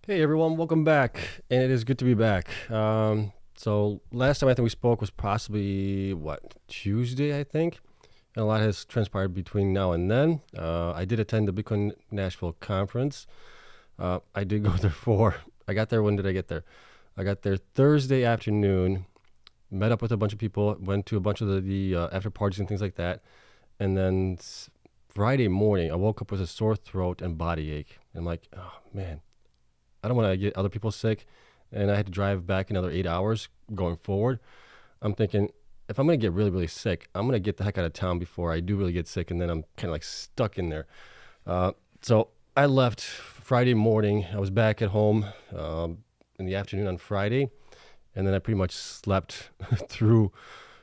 Hey everyone, welcome back, and it is good to be back. So last time I think we spoke was possibly Tuesday, I think, and a lot has transpired between now and then. I did attend the Bitcoin Nashville conference. I did go there I got there. When did I get there? I got there Thursday afternoon. Met up with a bunch of people. Went to a bunch of the after parties and things like that, and then Friday morning I woke up with a sore throat and body ache. I'm like, oh man. I don't want to get other people sick, and I had to drive back another 8 hours going forward. I'm thinking, if I'm going to get really, really sick, I'm going to get the heck out of town before I do really get sick, and then I'm kind of like stuck in there. So I left Friday morning. I was back at home in the afternoon on Friday, and then I pretty much slept through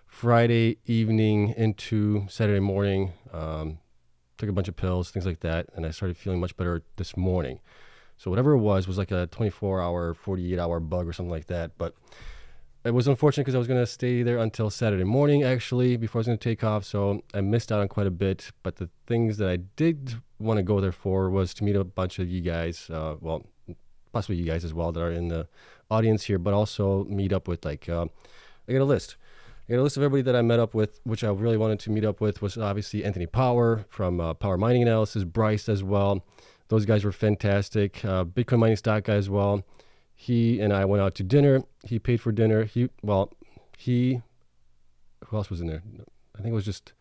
Friday evening into Saturday morning. Took a bunch of pills, things like that, and I started feeling much better this morning. So whatever it was like a 24-hour, 48-hour bug or something like that. But it was unfortunate because I was going to stay there until Saturday morning, actually, before I was going to take off. So I missed out on quite a bit. But the things that I did want to go there for was to meet a bunch of you guys, possibly you guys as well that are in the audience here, but also meet up with I got a list. I got a list of everybody that I met up with, which I really wanted to meet up with was obviously Anthony Power from Power Mining Analysis, Bryce as well. Those guys were fantastic. Bitcoin mining stock guy as well. He and I went out to dinner. He paid for dinner. Who else was in there? I think it was just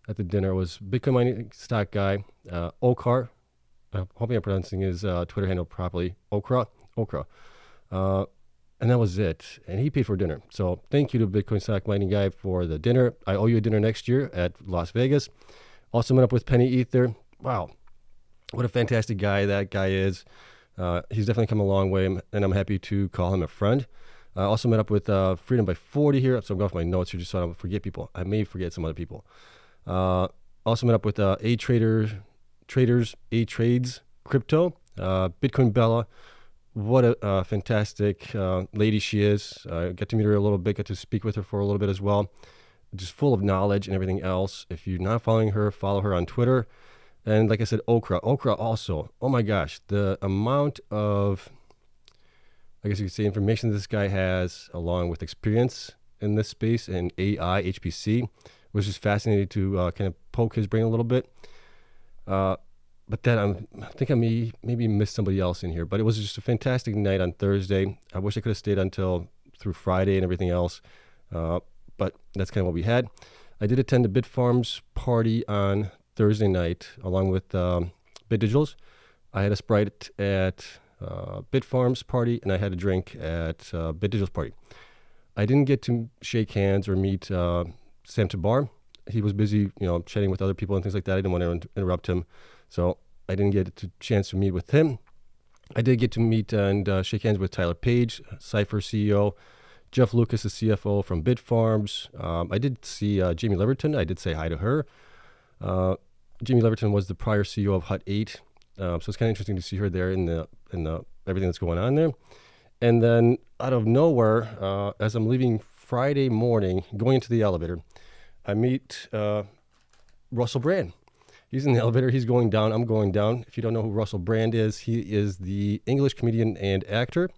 at the dinner. It was Bitcoin mining stock guy, Okar. Hoping I'm pronouncing his Twitter handle properly. Okra. And that was it. And he paid for dinner. So thank you to Bitcoin stock mining guy for the dinner. I owe you a dinner next year at Las Vegas. Also met up with Penny Ether. Wow. What a fantastic guy that guy is. He's definitely come a long way, and I'm happy to call him a friend. I also met up with Freedom by 40 here, so I'm going off my notes here just so I don't forget people. I may forget some other people. Also met up with A-Trades Crypto, Bitcoin Bella. What a fantastic lady she is. I got to meet her a little bit, got to speak with her for a little bit as well. Just full of knowledge and everything else. If you're not following her, follow her on Twitter. And like I said, Okra also, oh my gosh, the amount of, I guess you could say, information this guy has along with experience in this space and AI, HPC, was just fascinating to kind of poke his brain a little bit. But then I think I maybe missed somebody else in here, but it was just a fantastic night on Thursday. I wish I could have stayed through Friday and everything else, but that's kind of what we had. I did attend the Bitfarms party on Thursday night, along with Digitals. I had a Sprite at Bitfarms party, and I had a drink at Digitals party. I didn't get to shake hands or meet Sam Tabar. He was busy, chatting with other people and things like that. I didn't want to interrupt him, so I didn't get a chance to meet with him. I did get to meet and shake hands with Tyler Page, Cypher CEO, Jeff Lucas, the CFO from Bitfarms. I did see Jamie Leverton. I did say hi to her. Jamie Leverton was the prior CEO of Hut 8, so it's kind of interesting to see her there in the everything that's going on there. And then out of nowhere, as I'm leaving Friday morning, going into the elevator, I meet Russell Brand. He's in the elevator. He's going down. I'm going down. If you don't know who Russell Brand is, he is the English comedian and actor.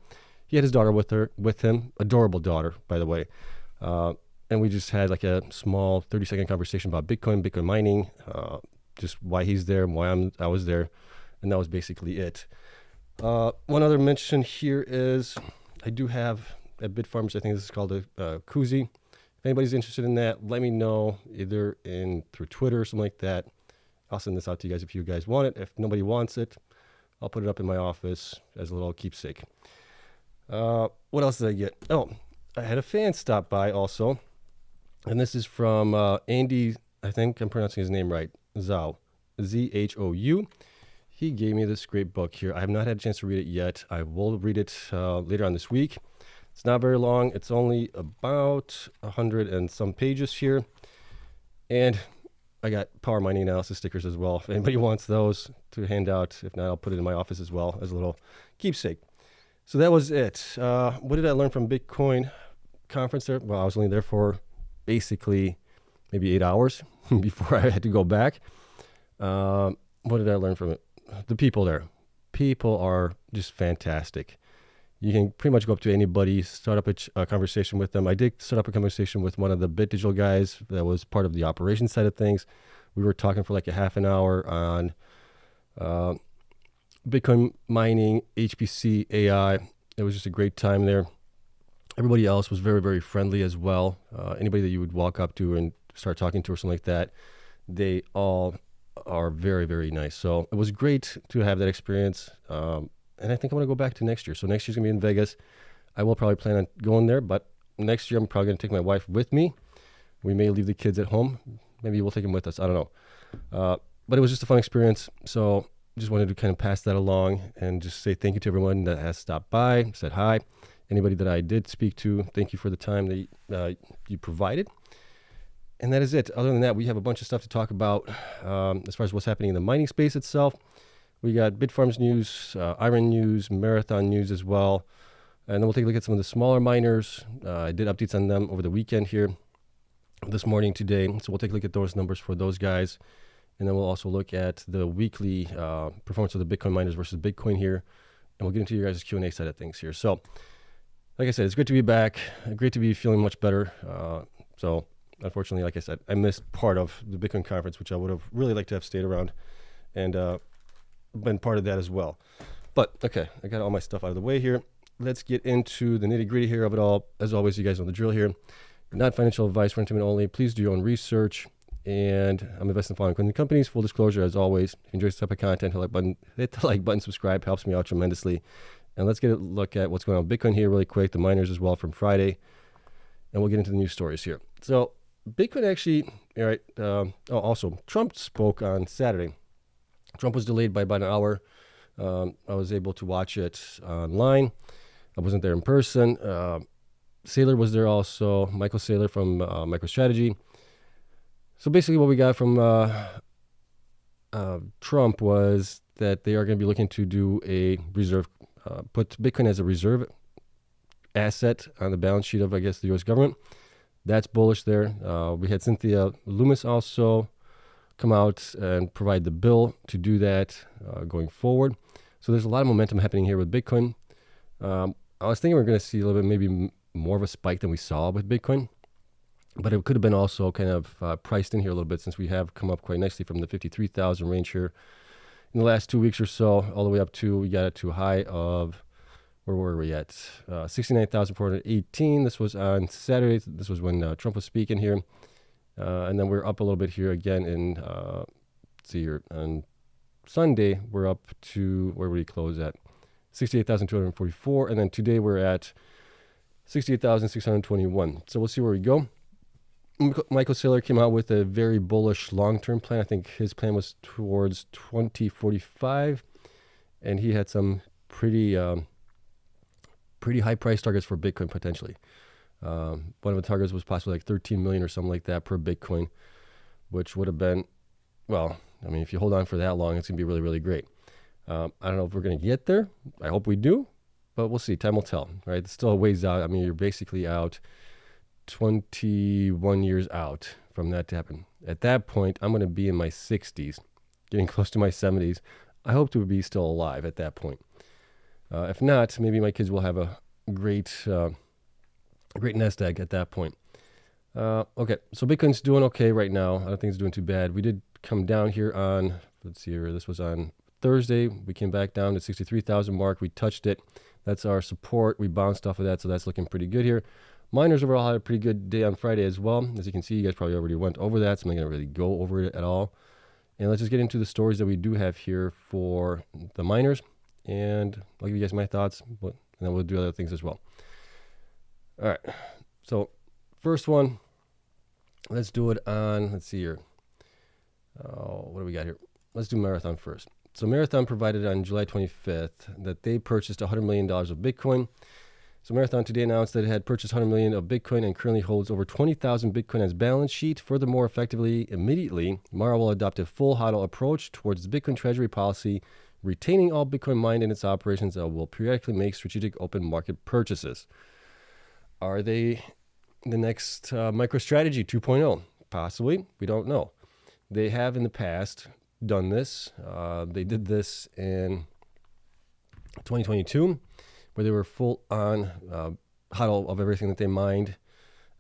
He had his daughter with him, adorable daughter, by the way. And we just had like a small 30-second conversation about Bitcoin mining, just why he's there, why I was there, and that was basically it. One other mention here is I do have at Bitfarms, I think this is called a koozie. If anybody's interested in that, let me know either through Twitter or something like that. I'll send this out to you guys if you guys want it. If nobody wants it, I'll put it up in my office as a little keepsake. What else did I get? Oh, I had a fan stop by also. And this is from Andy, I think I'm pronouncing his name right, Zhou, Z-H-O-U. He gave me this great book here. I have not had a chance to read it yet. I will read it later on this week. It's not very long. It's only about 100 and some pages here. And I got Power Mining Analysis stickers as well. If anybody wants those to hand out, if not, I'll put it in my office as well as a little keepsake. So that was it. What did I learn from Bitcoin conference there? Well, I was only there for basically maybe 8 hours before I had to go back. What did I learn from it? The people there. people are just fantastic. You can pretty much go up to anybody, start up a conversation with them. I did start up a conversation with one of the Digital guys that was part of the operations side of things. We were talking for like a half an hour on Bitcoin mining, HPC, AI. It was just a great time there. Everybody else was very, very friendly as well. Anybody that you would walk up to and start talking to or something like that, they all are very, very nice. So it was great to have that experience. And I think I'm going to go back to next year. So next year's going to be in Vegas. I will probably plan on going there, but next year I'm probably going to take my wife with me. We may leave the kids at home. Maybe we'll take them with us. I don't know. But it was just a fun experience. So just wanted to kind of pass that along and just say thank you to everyone that has stopped by, said hi. Anybody that I did speak to, thank you for the time that you provided. And that is it. Other than that, we have a bunch of stuff to talk about as far as what's happening in the mining space itself. We got Bitfarms news, Iren news, Marathon news as well. And then we'll take a look at some of the smaller miners. I did updates on them over the weekend here, this morning, today. So we'll take a look at those numbers for those guys. And then we'll also look at the weekly performance of the Bitcoin miners versus Bitcoin here. And we'll get into your guys' Q&A side of things here. So, like I said, it's great to be back. Great to be feeling much better. So, unfortunately, like I said, I missed part of the Bitcoin conference, which I would have really liked to have stayed around and been part of that as well. But, okay, I got all my stuff out of the way here. Let's get into the nitty-gritty here of it all. As always, you guys know the drill here. Not financial advice for entertainment only. Please do your own research. And I'm investing in following companies. Full disclosure, as always. If you enjoy this type of content, hit the like button, subscribe. Helps me out tremendously. And let's get a look at what's going on with Bitcoin here really quick. The miners as well from Friday. And we'll get into the news stories here. So Bitcoin actually, all right. Also, Trump spoke on Saturday. Trump was delayed by about an hour. I was able to watch it online. I wasn't there in person. Saylor was there also. Michael Saylor from MicroStrategy. So basically what we got from Trump was that they are going to be looking to do a reserve, put Bitcoin as a reserve asset on the balance sheet of, I guess, the U.S. government. That's bullish there. We had Cynthia Loomis also come out and provide the bill to do that going forward. So there's a lot of momentum happening here with Bitcoin. I was thinking we're going to see a little bit, maybe more of a spike than we saw with Bitcoin. But it could have been also kind of priced in here a little bit since we have come up quite nicely from the 53,000 range here in the last 2 weeks or so, all the way up to, we got it to a high of, where were we at? 69,418. This was on Saturday. This was when Trump was speaking here. And then we're up a little bit here again in, let's see here, on Sunday, we're up to, where would we close at? 68,244. And then today we're at 68,621. So we'll see where we go. Michael Saylor came out with a very bullish long-term plan. I think his plan was towards 2045, and he had some pretty high price targets for Bitcoin potentially. One of the targets was possibly like 13 million or something like that per Bitcoin, which would have been, well, I mean, if you hold on for that long, it's going to be really, really great. I don't know if we're going to get there. I hope we do, but we'll see. Time will tell, right? It's still a ways out. I mean, you're basically out 21 years out from that to happen. At that point, I'm going to be in my 60s, getting close to my 70s. I hope to be still alive at that point. If not, maybe my kids will have a great nest egg at that point. Okay, so Bitcoin's doing okay right now. I don't think it's doing too bad. We did come down here on, let's see here, this was on Thursday. We came back down to 63,000 mark. We touched it. That's our support. We bounced off of that, so that's looking pretty good here. Miners overall had a pretty good day on Friday as well. As you can see, you guys probably already went over that, so I'm not going to really go over it at all. And let's just get into the stories that we do have here for the miners. And I'll give you guys my thoughts, and then we'll do other things as well. All right. So first one, let's do it on, let's see here. What do we got here? Let's do Marathon first. So Marathon provided on July 25th that they purchased $100 million of Bitcoin. So Marathon today announced that it had purchased $100 million of Bitcoin and currently holds over 20,000 Bitcoin as balance sheet. Furthermore, immediately, Mara will adopt a full HODL approach towards its Bitcoin treasury policy, retaining all Bitcoin mined in its operations that will periodically make strategic open market purchases. Are they the next MicroStrategy 2.0? Possibly. We don't know. They have in the past done this. They did this in 2022, where they were full on hodl of everything that they mined.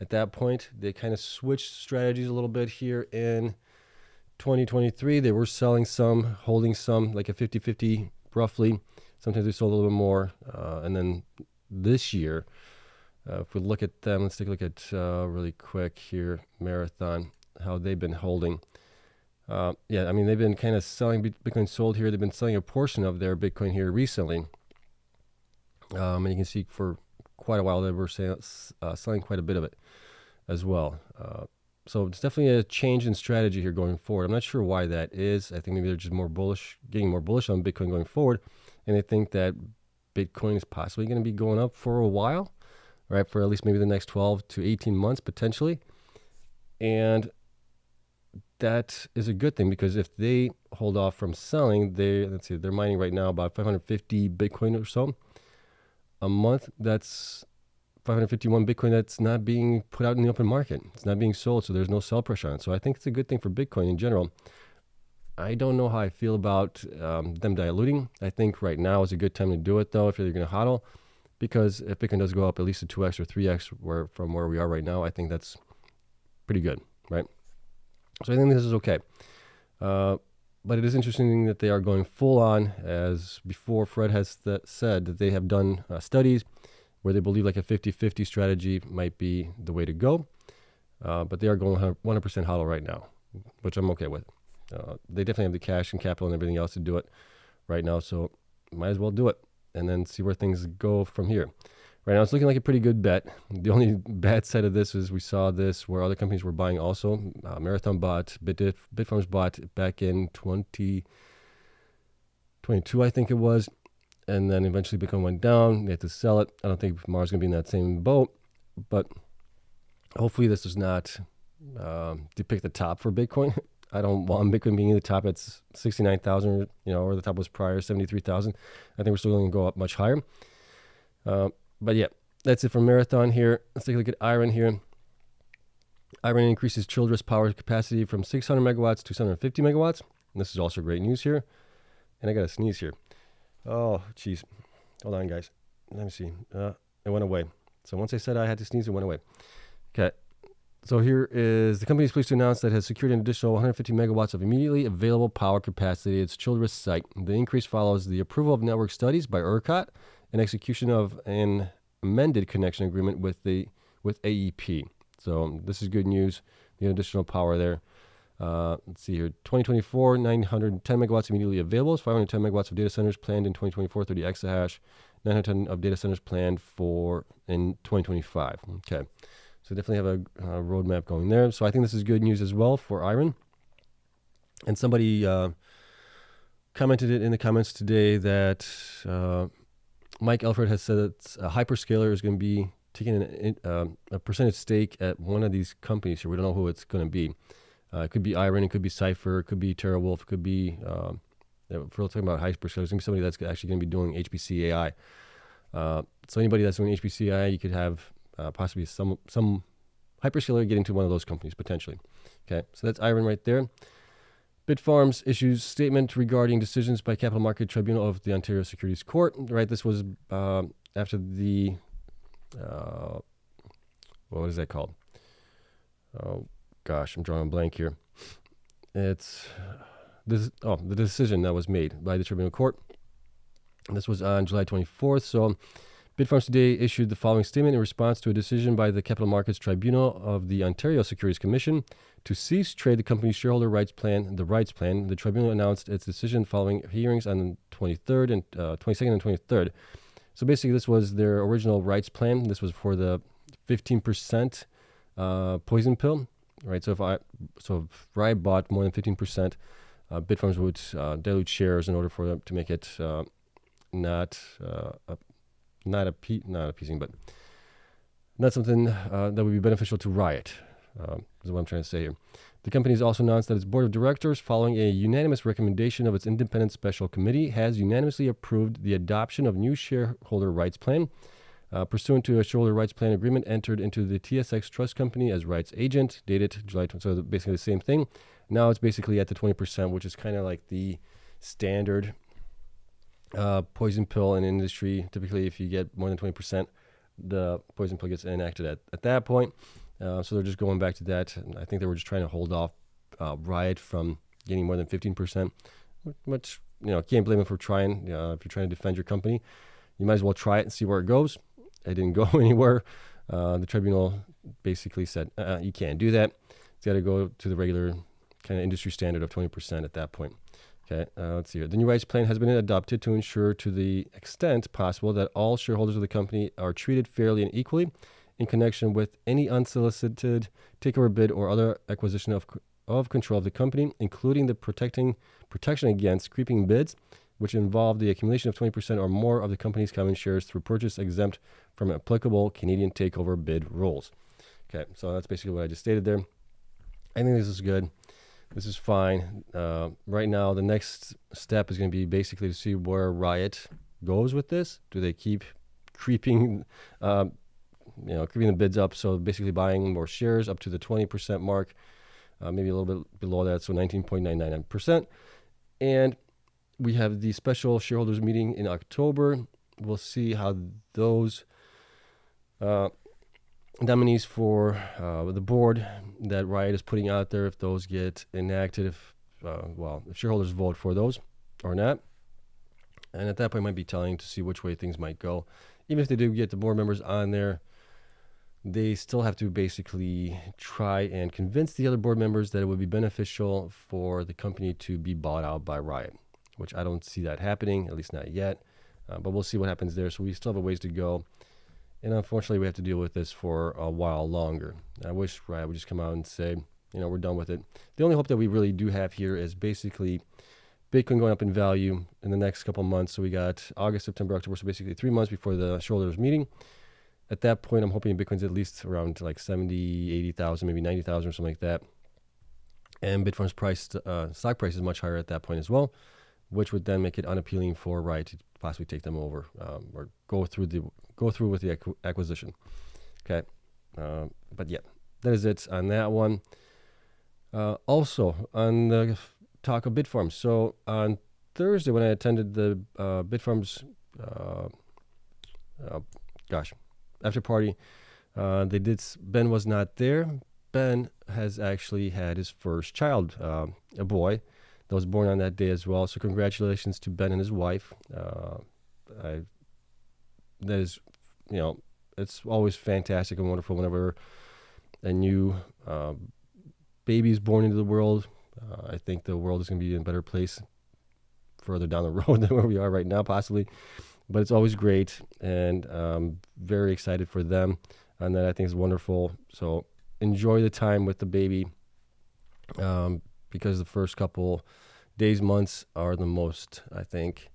At that point, they kind of switched strategies a little bit here in 2023. They were selling some, holding some, like a 50-50 roughly. Sometimes they sold a little bit more. And then this year, if we look at them, let's take a look at really quick here, Marathon, how they've been holding. Yeah, I mean, they've been kind of selling Bitcoin sold here. They've been selling a portion of their Bitcoin here recently. And you can see for quite a while they were selling quite a bit of it as well. So it's definitely a change in strategy here going forward. I'm not sure why that is. I think maybe they're just more bullish, getting more bullish on Bitcoin going forward. And they think that Bitcoin is possibly going to be going up for a while, right? For at least maybe the next 12 to 18 months potentially. And that is a good thing, because if they hold off from selling, they're mining right now about 550 Bitcoin or so a month. That's 551 Bitcoin that's not being put out in the open market. It's not being sold, so there's no sell pressure on it. So I think it's a good thing for Bitcoin in general. I don't know how I feel about them diluting. I think right now is a good time to do it, though, if you're going to hodl, because if Bitcoin does go up at least a 2x or 3x from where we are right now, I think that's pretty good, right? So I think this is okay. But it is interesting that they are going full on. As before, Fred has said that they have done studies where they believe like a 50-50 strategy might be the way to go. But they are going 100% hodl right now, which I'm okay with. They definitely have the cash and capital and everything else to do it right now, so might as well do it and then see where things go from here. Right now, it's looking like a pretty good bet. The only bad side of this is we saw this where other companies were buying also. Marathon bought, Bitfarms bought back in 2022, I think it was. And then eventually Bitcoin went down. They had to sell it. I don't think Mars going to be in that same boat. But hopefully this does not depict the top for Bitcoin. I don't want Bitcoin being in the top at 69,000, or the top was prior, 73,000. I think we're still going to go up much higher. But yeah, that's it for Marathon here. Let's take a look at Iren here. Iren increases chilled power capacity from 600 megawatts to 750 megawatts. And this is also great news here. And I got to sneeze here. Oh, jeez. Hold on, guys. Let me see. It went away. So once I said I had to sneeze, it went away. Okay. So here is the company is pleased to announce that it has secured an additional 150 megawatts of immediately available power capacity at its chilled site. The increase follows the approval of network studies by ERCOT and execution of an amended connection agreement with AEP. So this is good news. The additional power there. Let's see here. 2024, 910 megawatts immediately available. 510 megawatts of data centers planned in 2024, 30 exahash. 910 of data centers planned in 2025. Okay. So definitely have a roadmap going there. So I think this is good news as well for Iren. And somebody commented it in the comments today that Mike Alfred has said that a hyperscaler is going to be taking a percentage stake at one of these companies here. We don't know who it's going to be. It could be Iren, it could be Cypher, it could be TeraWolf, it could be, if we're talking about hyperscalers, it's going to be somebody that's actually going to be doing HPC AI. So anybody that's doing HPC AI, you could have possibly some hyperscaler get into one of those companies potentially. Okay, so that's Iren right there. Bitfarms issues statement regarding decisions by Capital Market Tribunal of the Ontario Securities Court. Right, this was after the what is that called? Oh gosh, I'm drawing a blank here. It's the decision that was made by the Tribunal Court. This was on July 24th. So Bitfarms today issued the following statement in response to a decision by the Capital Markets Tribunal of the Ontario Securities Commission to cease trade the company's shareholder rights plan, the rights plan. The tribunal announced its decision following hearings on the 22nd and 23rd. So basically, this was their original rights plan. This was for the 15% poison pill, right? So if I bought more than 15%, Bitfarms would dilute shares in order for them to make it not appeasing, but not something that would be beneficial to Riot, is what I'm trying to say here. The company has also announced that its board of directors, following a unanimous recommendation of its independent special committee, has unanimously approved the adoption of new shareholder rights plan, pursuant to a shareholder rights plan agreement entered into the TSX Trust Company as rights agent, dated July 20. So basically the same thing. Now it's basically at the 20%, which is kind of like the standard poison pill in industry. Typically, if you get more than 20%, the poison pill gets enacted at that point. So they're just going back to that. And I think they were just trying to hold off Riot from getting more than 15%, which, can't blame them for trying. If you're trying to defend your company, you might as well try it and see where it goes. It didn't go anywhere. The tribunal basically said, you can't do that. It's got to go to the regular kind of industry standard of 20% at that point. Okay, let's see here. The new rights plan has been adopted to ensure to the extent possible that all shareholders of the company are treated fairly and equally in connection with any unsolicited takeover bid or other acquisition of control of the company, including the protection against creeping bids, which involve the accumulation of 20% or more of the company's common shares through purchase exempt from applicable Canadian takeover bid rules. Okay, so that's basically what I just stated there. I think this is good. This is fine. Right now, the next step is going to be basically to see where Riot goes with this. Do they keep creeping the bids up? So basically buying more shares up to the 20% mark, maybe a little bit below that, so 19.999%. And we have the special shareholders meeting in October. We'll see how those nominees for the board that Riot is putting out there, if those get enacted, if shareholders vote for those or not. And at that point, it might be telling to see which way things might go. Even if they do get the board members on there, they still have to basically try and convince the other board members that it would be beneficial for the company to be bought out by Riot, which I don't see that happening, at least not yet. But we'll see what happens there. So we still have a ways to go. And unfortunately, we have to deal with this for a while longer. I wish Riot would just come out and say, we're done with it. The only hope that we really do have here is basically Bitcoin going up in value in the next couple months. So we got August, September, October, so basically 3 months before the shareholders meeting. At that point, I'm hoping Bitcoin's at least around like 70, 80,000, maybe 90,000 or something like that. And Bitfarms' stock price is much higher at that point as well, which would then make it unappealing for Riot to possibly take them over or go through with the acquisition. Okay, but yeah, that is it on that one. Also, on the talk of Bitfarms. So on Thursday, when I attended the Bitfarms, after party, Ben was not there. Ben has actually had his first child, a boy that was born on that day as well. So congratulations to Ben and his wife. That is, it's always fantastic and wonderful whenever a new baby is born into the world. I think the world is going to be in a better place further down the road than where we are right now, possibly. But it's always great, and very excited for them. And that I think is wonderful. So enjoy the time with the baby, because the first couple days, months are the most, I think,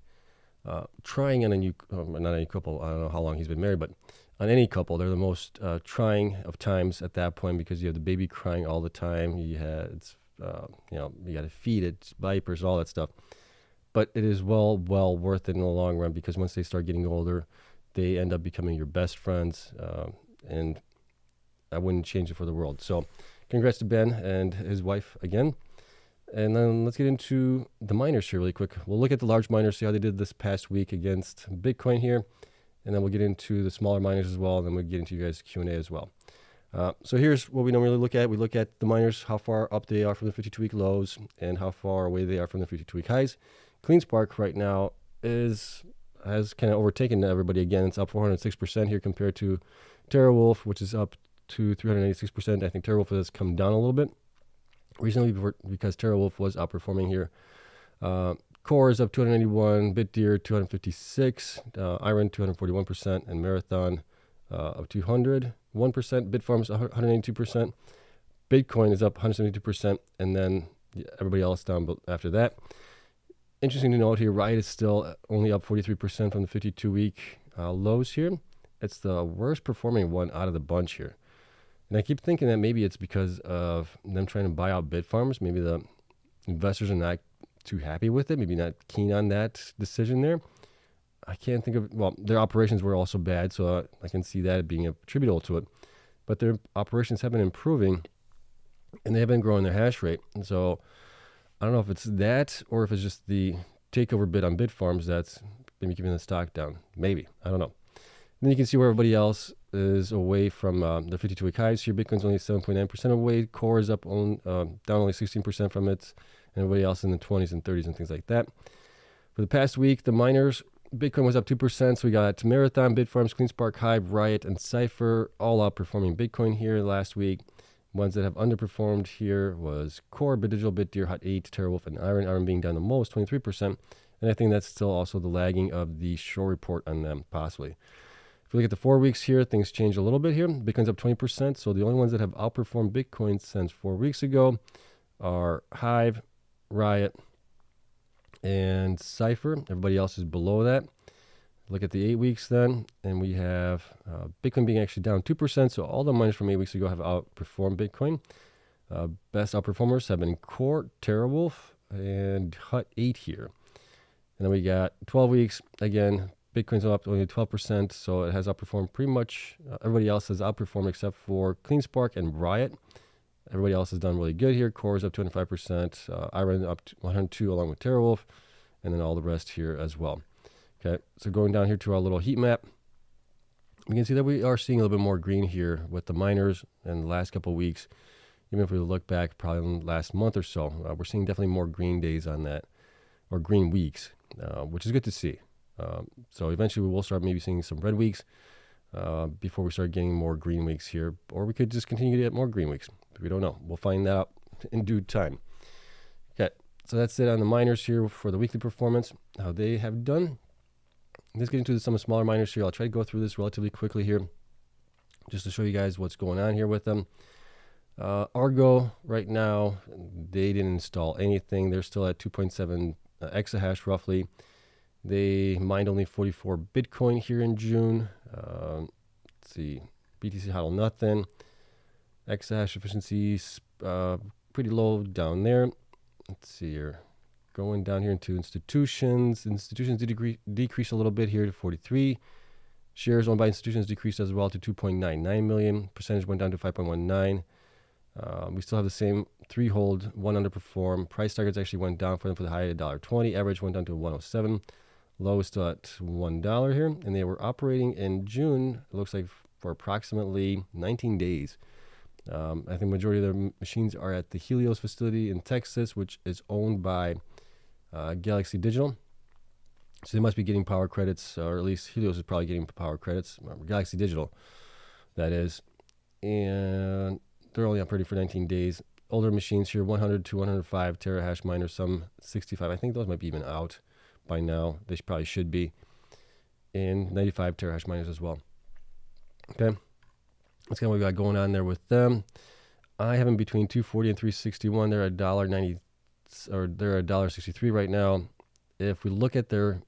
trying on a new, not any couple, I don't know how long he's been married, but on any couple, they're the most trying of times at that point, because you have the baby crying all the time. You got to feed it, diapers, all that stuff. But it is well worth it in the long run, because once they start getting older, they end up becoming your best friends, and I wouldn't change it for the world. So congrats to Ben and his wife again. And then let's get into the miners here really quick. We'll look at the large miners, see how they did this past week against Bitcoin here. And then we'll get into the smaller miners as well. And then we'll get into you guys' Q&A as well. So here's what we normally look at. We look at the miners, how far up they are from the 52-week lows and how far away they are from the 52-week highs. CleanSpark right now has kind of overtaken everybody again. It's up 406% here compared to TeraWolf, which is up to 386%. I think TeraWolf has come down a little bit recently because TeraWolf was outperforming here. Core is up 291, BitDeer 256, Iren 241%, and Marathon up 201%, Bitfarms 182%, Bitcoin is up 172%, and then everybody else down after that. Interesting to note here, Riot is still only up 43% from the 52-week lows here. It's the worst performing one out of the bunch here. And I keep thinking that maybe it's because of them trying to buy out Bitfarms. Maybe the investors are not too happy with it, maybe not keen on that decision there. I can't think of, their operations were also bad, so I can see that being attributable to it. But their operations have been improving, and they have been growing their hash rate. And so I don't know if it's that or if it's just the takeover bid on Bitfarms that's maybe keeping the stock down. Maybe. I don't know. And then you can see where everybody else is away from the 52-week highs here. Bitcoin's only 7.9% away. Core is up down only 16% from it. And everybody else in the 20s and 30s and things like that. For the past week, the miners, Bitcoin was up 2%. So we got Marathon, Bitfarms, CleanSpark, Hive, Riot, and Cypher all outperforming Bitcoin here last week. Ones that have underperformed here was Core, BitDigital, BitDeer, Hut 8, TeraWolf, and Iren. Iren being down the most, 23%. And I think that's still also the lagging of the short report on them, possibly. If we look at the 4 weeks here, things change a little bit here. Bitcoin's up 20%. So the only ones that have outperformed Bitcoin since 4 weeks ago are Hive, Riot, and Cypher. Everybody else is below that. Look at the 8 weeks then, and we have Bitcoin being actually down 2%. So all the miners from 8 weeks ago have outperformed Bitcoin. Best outperformers have been Core, TeraWolf, and Hut 8 here. And then we got 12 weeks. Again, Bitcoin's up only 12%, so it has outperformed pretty much. Everybody else has outperformed except for CleanSpark and Riot. Everybody else has done really good here. Core is up 25%. Iren up 102 along with TeraWolf, and then all the rest here as well. Okay, so going down here to our little heat map, we can see that we are seeing a little bit more green here with the miners in the last couple of weeks. Even if we look back probably in the last month or so, we're seeing definitely more green days on that, or green weeks, which is good to see. So eventually we will start maybe seeing some red weeks before we start getting more green weeks here, or we could just continue to get more green weeks. We don't know. We'll find that out in due time. Okay, so that's it on the miners here for the weekly performance, how they have done. Let's get into some smaller miners here. I'll try to go through this relatively quickly here just to show you guys what's going on here with them. Argo, right now, they didn't install anything. They're still at 2.7 exahash roughly. They mined only 44 Bitcoin here in June. Let's see, BTC hodl nothing. Exahash efficiency pretty low down there. Let's see here. Going down here into institutions. Institutions did decrease a little bit here to 43. Shares owned by institutions decreased as well to 2.99 million. Percentage went down to 5.19. We still have the same 3 hold, 1 underperform. Price targets actually went down for them for the high at $1.20. Average went down to 107. Low is still at $1 here. And they were operating in June, it looks like, for approximately 19 days. I think the majority of their machines are at the Helios facility in Texas, which is owned by Galaxy Digital. So they must be getting power credits, or at least Helios is probably getting power credits. Galaxy Digital, that is. And they're only operating for 19 days. Older machines here, 100 to 105 terahash miners, some 65. I think those might be even out by now. They probably should be. And 95 terahash miners as well. Okay. That's kind of what we got going on there with them. I have them between 240 and 361. They're at $1.90, or they're at $1.63 right now. If we look at their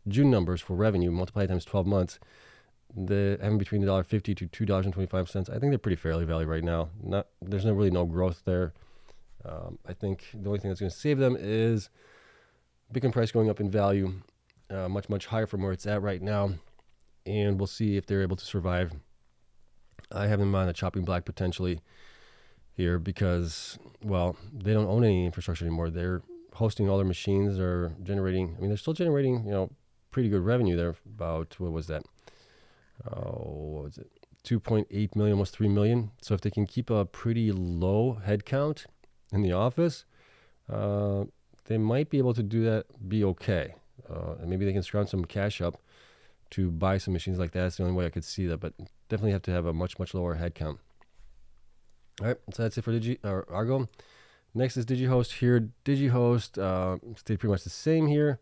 June numbers for revenue, multiply times 12 months, they're having between $1.50 to $2.25. I think they're pretty fairly valued right now. There's really no growth there. I think the only thing that's going to save them is Bitcoin price going up in value, much higher from where it's at right now, and we'll see if they're able to survive. I have them on a chopping block potentially here because, well, they don't own any infrastructure anymore. They're hosting all their machines, are generating. I mean, they're still generating, pretty good revenue there. About, what was that? What was it? 2.8 million, almost 3 million. So if they can keep a pretty low head count in the office, they might be able to do that, be okay. And maybe they can scrounge some cash up to buy some machines like that. That's the only way I could see that, but definitely have to have a much lower head count. All right, so that's it for Argo. Next is Digihost here. Digihost stayed pretty much the same here.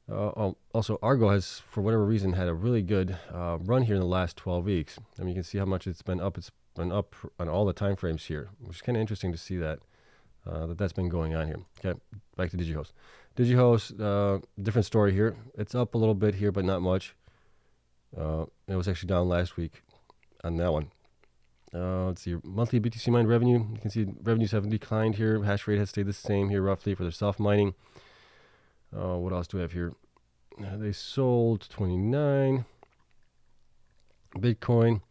Also, Argo has, for whatever reason, had a really good run here in the last 12 weeks. I mean, you can see how much it's been up. It's been up on all the time frames here, which is kind of interesting to see that that's been going on here. Okay, back to Digihost. Digihost, different story here. It's up a little bit here, but not much. It was actually down last week on that one. Let's see, monthly BTC mine revenue. You can see revenues have declined here. Hash rate has stayed the same here roughly for their self-mining. What else do we have here? They sold 29 Bitcoin.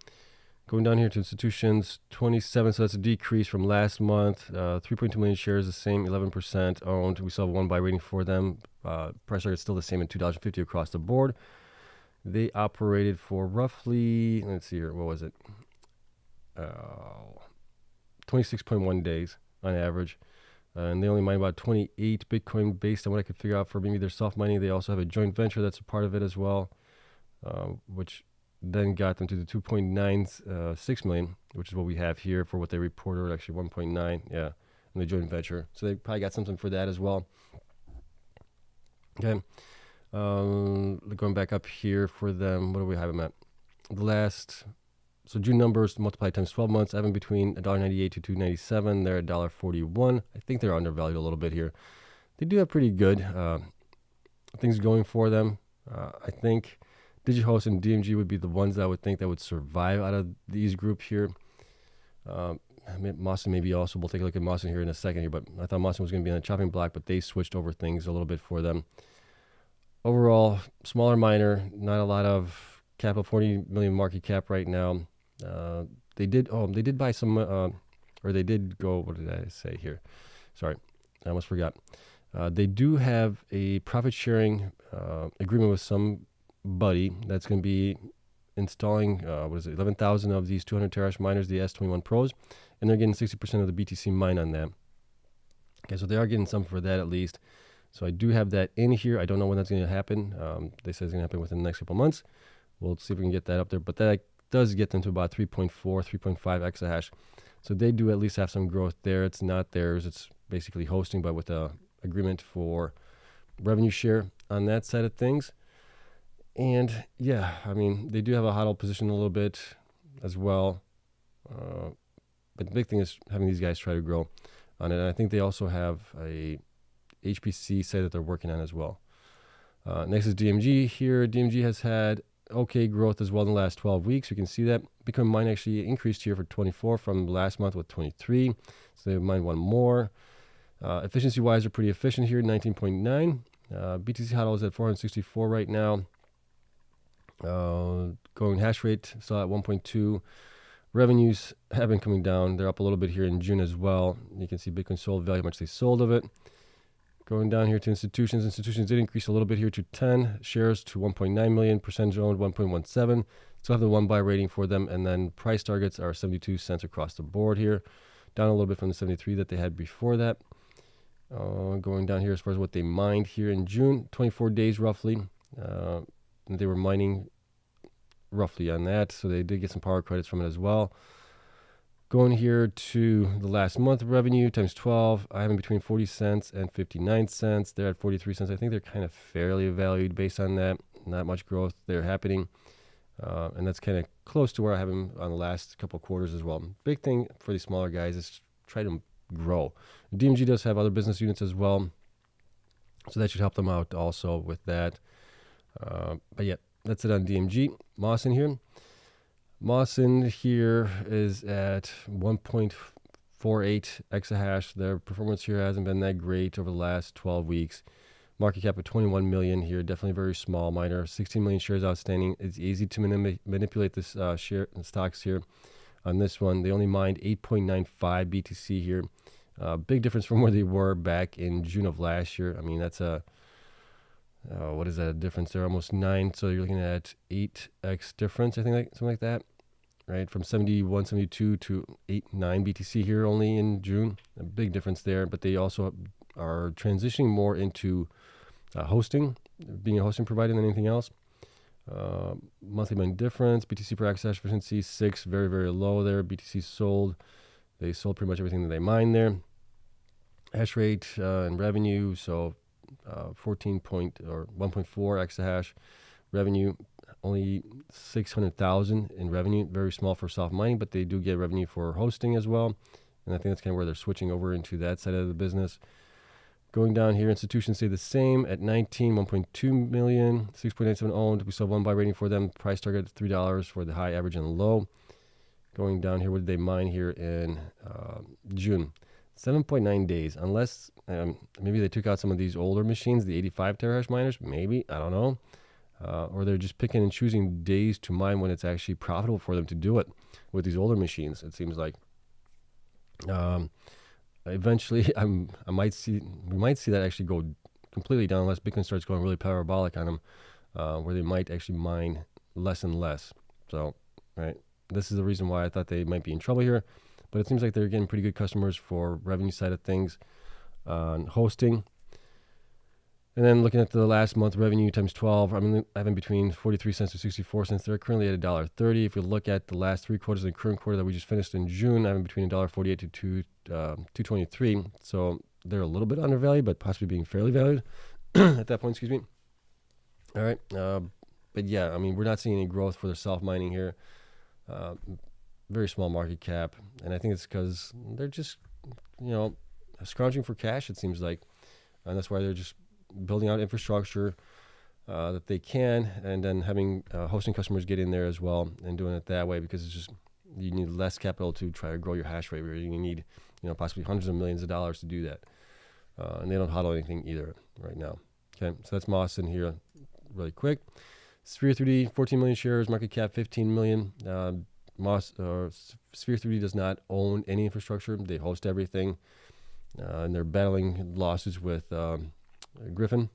Going down here to institutions, 27, so that's a decrease from last month. 3.2 million shares, the same, 11% owned. We still have one buy rating for them. Price target is still the same at $2.50 across the board. They operated for roughly, let's see here, what was it? 26.1 days on average. And they only mine about 28 Bitcoin based on what I could figure out for maybe their self-mining. They also have a joint venture that's a part of it as well, which then got them to the 2.96 million, which is what we have here for what they reported, actually 1.9, yeah, in the joint venture. So they probably got something for that as well. Okay. Going back up here for them, what do we have them at? So June numbers multiplied times 12 months, having between $1.98 to $2.97. They're at $1.41. I think they're undervalued a little bit here. They do have pretty good things going for them. I think Digihost and DMG would be the ones that I would think that would survive out of these group here. Mawson maybe also. We'll take a look at Mawson here in a second here, but I thought Mawson was going to be on the chopping block, but they switched over things a little bit for them. Overall, smaller miner, not a lot of capital, 40 million market cap right now. They did buy some, or they did go, what did I say here? Sorry, I almost forgot. They do have a profit sharing agreement with somebody that's going to be installing, 11,000 of these 200 terahash miners, the S21 Pros, and they're getting 60% of the BTC mine on that. Okay, so they are getting some for that at least. So I do have that in here. I don't know when that's going to happen. They say it's going to happen within the next couple months. We'll see if we can get that up there. But that does get them to about 3.4, 3.5 exahash. So they do at least have some growth there. It's not theirs. It's basically hosting, but with a agreement for revenue share on that side of things. And yeah, I mean, they do have a hodl position a little bit as well. But the big thing is having these guys try to grow on it. And I think they also have a HPC site that they're working on as well. Next is DMG here. DMG has had okay growth as well in the last 12 weeks. You can see that Bitcoin mine actually increased here for 24 from last month with 23. So they mined one more. Efficiency wise, they're pretty efficient here, 19.9. BTC hodl is at 464 right now. Going hash rate still at 1.2. Revenues have been coming down. They're up a little bit here in June as well. You can see Bitcoin sold value, how much they sold of it. Going down here to institutions. Institutions did increase a little bit here to 10 shares to 1.9 million. Percentage owned 1.17. Still have the one buy rating for them. And then price targets are 72 cents across the board here. Down a little bit from the 73 that they had before that. Going down here as far as what they mined here in June. 24 days roughly. They were mining roughly on that. So they did get some power credits from it as well. Going here to the last month revenue times 12, I have in between 40 cents and 59 cents. They're at 43 cents. I think they're kind of fairly valued based on that. Not much growth there happening. And that's kind of close to where I have them on the last couple of quarters as well. Big thing for these smaller guys is try to grow. DMG does have other business units as well. So that should help them out also with that. But yeah, that's it on DMG. Mawson here. Mawson here is at 1.48 exahash. Their performance here hasn't been that great over the last 12 weeks. Market cap of 21 million here, definitely very small miner. 16 million shares outstanding. It's easy to manipulate this share stocks here. On this one, they only mined 8.95 BTC here. Big difference from where they were back in June of last year. I mean, that's a what is that a difference there? Almost 9. So you're looking at 8x difference, I think, something like that, right? From 71, 72 to 8, 9 BTC here only in June. A big difference there. But they also are transitioning more into hosting, being a hosting provider than anything else. Monthly mine difference, BTC per exahash efficiency, 6, very, very low there. BTC sold. They sold pretty much everything that they mined there. Hash rate and revenue, so 1.4 exahash revenue, only 600,000 in revenue, very small for soft mining, but they do get revenue for hosting as well. And I think that's kind of where they're switching over into that side of the business. Going down here, institutions stay the same at 19, 1.2 million, 6.87 owned. We still have one buy rating for them. Price target $3 for the high, average, and low. Going down here, what did they mine here in June? 7.9 days, unless maybe they took out some of these older machines, the 85 terahash miners, maybe, I don't know. or they're just picking and choosing days to mine when it's actually profitable for them to do it with these older machines. It seems like eventually we might see that actually go completely down unless Bitcoin starts going really parabolic on them, where they might actually mine less and less. So, right, this is the reason why I thought they might be in trouble here. But it seems like they're getting pretty good customers for revenue side of things on hosting. And then looking at the last month revenue times 12, I'm having between 43 cents to 64 cents. They're currently at $1.30. If we look at the last 3 quarters of the current quarter that we just finished in June, I'm having between $1.48 to $2.23. So they're a little bit undervalued, but possibly being fairly valued at that point, excuse me. All right. But yeah, I mean, we're not seeing any growth for the self-mining here. Very small market cap. And I think it's because they're just, scrounging for cash, it seems like. And that's why they're just building out infrastructure that they can, and then having hosting customers get in there as well and doing it that way, because it's just, you need less capital to try to grow your hash rate, where you need, possibly hundreds of millions of dollars to do that. And they don't hodl anything either right now. Okay, so that's Mawson here really quick. Sphere 3D, 14 million shares, market cap 15 million. Sphere 3D does not own any infrastructure. They host everything. And they're battling lawsuits with Griffin.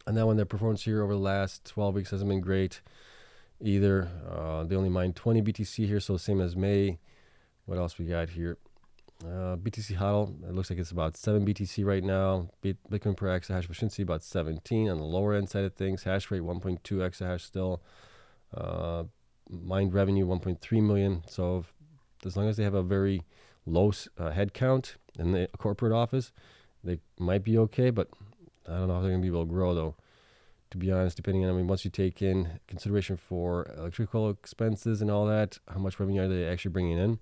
And that one, their performance here over the last 12 weeks hasn't been great either. They only mined 20 BTC here, so same as May. What else we got here? BTC hodl, it looks like it's about 7 BTC right now. Bitcoin per exahash efficiency about 17 on the lower end side of things. Hash rate 1.2 exahash still. Mined revenue 1.3 million. So as long as they have a very low head count in the corporate office, they might be okay, but I don't know if they're going to be able to grow, though, to be honest, depending on, once you take in consideration for electrical expenses and all that, how much revenue are they actually bringing in?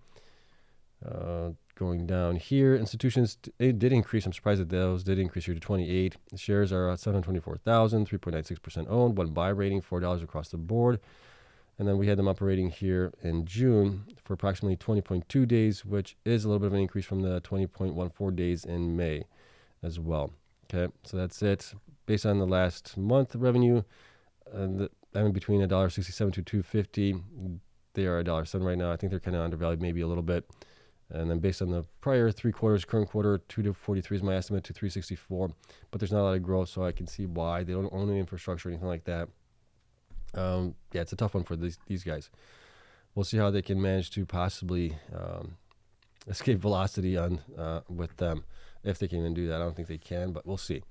Going down here, institutions, it did increase. I'm surprised that those did increase here to 28. The shares are at 724,000, 3.96% owned, 1 buy rating, $4 across the board. And then we had them operating here in June for approximately 20.2 days, which is a little bit of an increase from the 20.14 days in May as well. Okay, so that's it. Based on the last month revenue, I'm in between $1.67 to $2.50. They are $1.07 right now. I think they're kind of undervalued, maybe a little bit. And then based on the prior 3 quarters, current quarter, 2.43 is my estimate to 3.64. But there's not a lot of growth, so I can see why. They don't own any infrastructure or anything like that. Yeah, it's a tough one for these guys. We'll see how they can manage to possibly escape velocity on with them, if they can even do that. I don't think they can, but we'll see.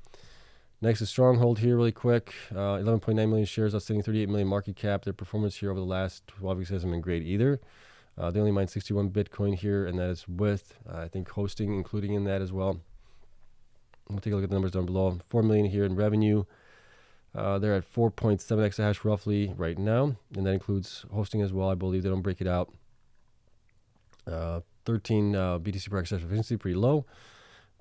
Next is Stronghold here really quick. 11.9 million shares, outstanding 38 million market cap. Their performance here over the last 12 weeks hasn't been great either. They only mined 61 Bitcoin here, and that is with, I think, hosting including in that as well. We'll take a look at the numbers down below. 4 million here in revenue. They're at 4.7 exahash roughly right now, and that includes hosting as well. I believe they don't break it out. 13 BTC per exahash efficiency, pretty low.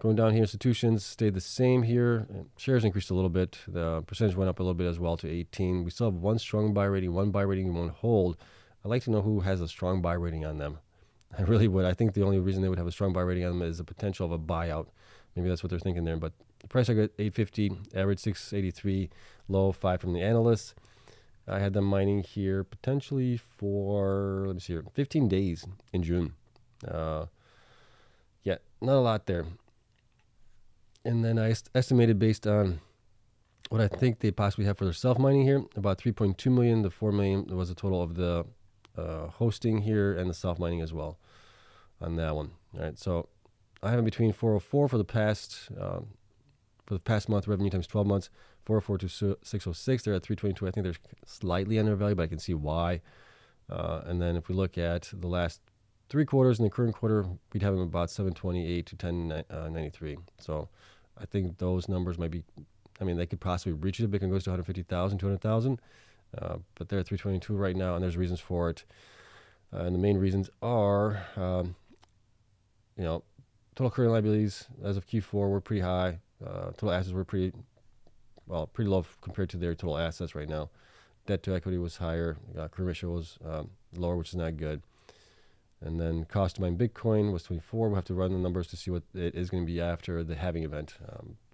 Going down here, institutions stayed the same here. Shares increased a little bit. The percentage went up a little bit as well to 18. We still have 1 strong buy rating, 1 buy rating, and 1 hold. I'd like to know who has a strong buy rating on them. I really would. I think the only reason they would have a strong buy rating on them is the potential of a buyout. Maybe that's what they're thinking there. But the price I got $8.50, average $6.83, low 5 from the analysts. I had them mining here potentially for, let me see here, 15 days in June. Yeah, not a lot there. And then I estimated based on what I think they possibly have for their self-mining here, about 3.2 million. The 4 million was the total of the hosting here and the self-mining as well on that one. All right, so I have in between 404 for the past month revenue times 12 months, 404 to 606. They're at 322. I think they're slightly undervalued, but I can see why. And then if we look at the last 3 quarters in the current quarter, we'd have them about 728 to 1093. So I think those numbers might be, they could possibly reach it if Bitcoin goes to 150,000, 200,000. But they're at 322 right now, and there's reasons for it. And the main reasons are, total current liabilities as of Q4 were pretty high. Total assets were pretty low compared to their total assets right now. Debt to equity was higher. Current ratio was lower, which is not good. And then cost to mine Bitcoin was 24. We'll have to run the numbers to see what it is going to be after the halving event.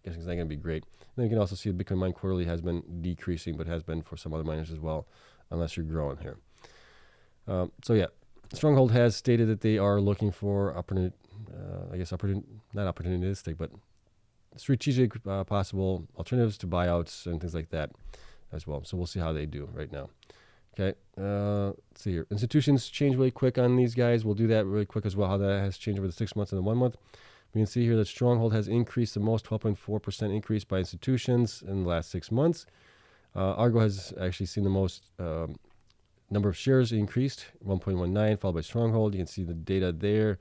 guessing it's not going to be great. And then you can also see the Bitcoin mine quarterly has been decreasing, but has been for some other miners as well, unless you're growing here. So yeah, Stronghold has stated that they are looking for not opportunistic, but strategic possible alternatives to buyouts and things like that as well. So we'll see how they do right now. Okay, let's see here. Institutions change really quick on these guys. We'll do that really quick as well, how that has changed over the 6 months and the 1 month. We can see here that Stronghold has increased the most, 12.4% increase by institutions in the last 6 months. Argo has actually seen the most number of shares increased, 1.19, followed by Stronghold. You can see the data there.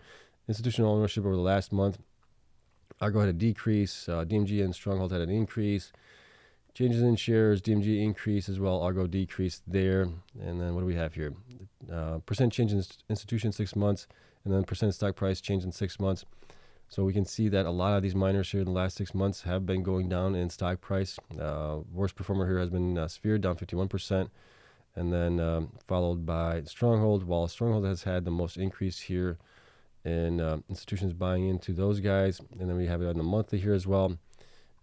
Institutional ownership over the last month. Argo had a decrease. DMG and Stronghold had an increase. Changes in shares, DMG increase as well. Argo decreased there. And then what do we have here? Percent change in institution 6 months, and then percent stock price change in 6 months. So we can see that a lot of these miners here in the last 6 months have been going down in stock price. Worst performer here has been Sphere, down 51%. And then followed by Stronghold, while Stronghold has had the most increase here in institutions buying into those guys. And then we have it on the monthly here as well.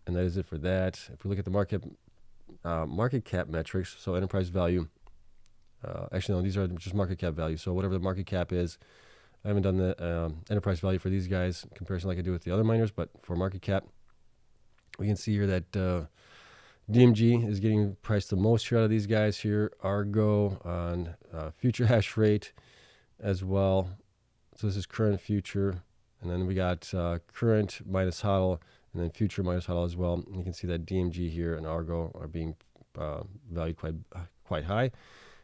And that is it for that. If we look at the market cap metrics, so enterprise value. Actually, no, these are just market cap value. So whatever the market cap is, I haven't done the enterprise value for these guys in comparison like I do with the other miners, but for market cap, we can see here that DMG is getting priced the most here out of these guys here. Argo on future hash rate as well. So this is current future. And then we got current minus HODL, and then future minus HODL as well. And you can see that DMG here and Argo are being valued quite high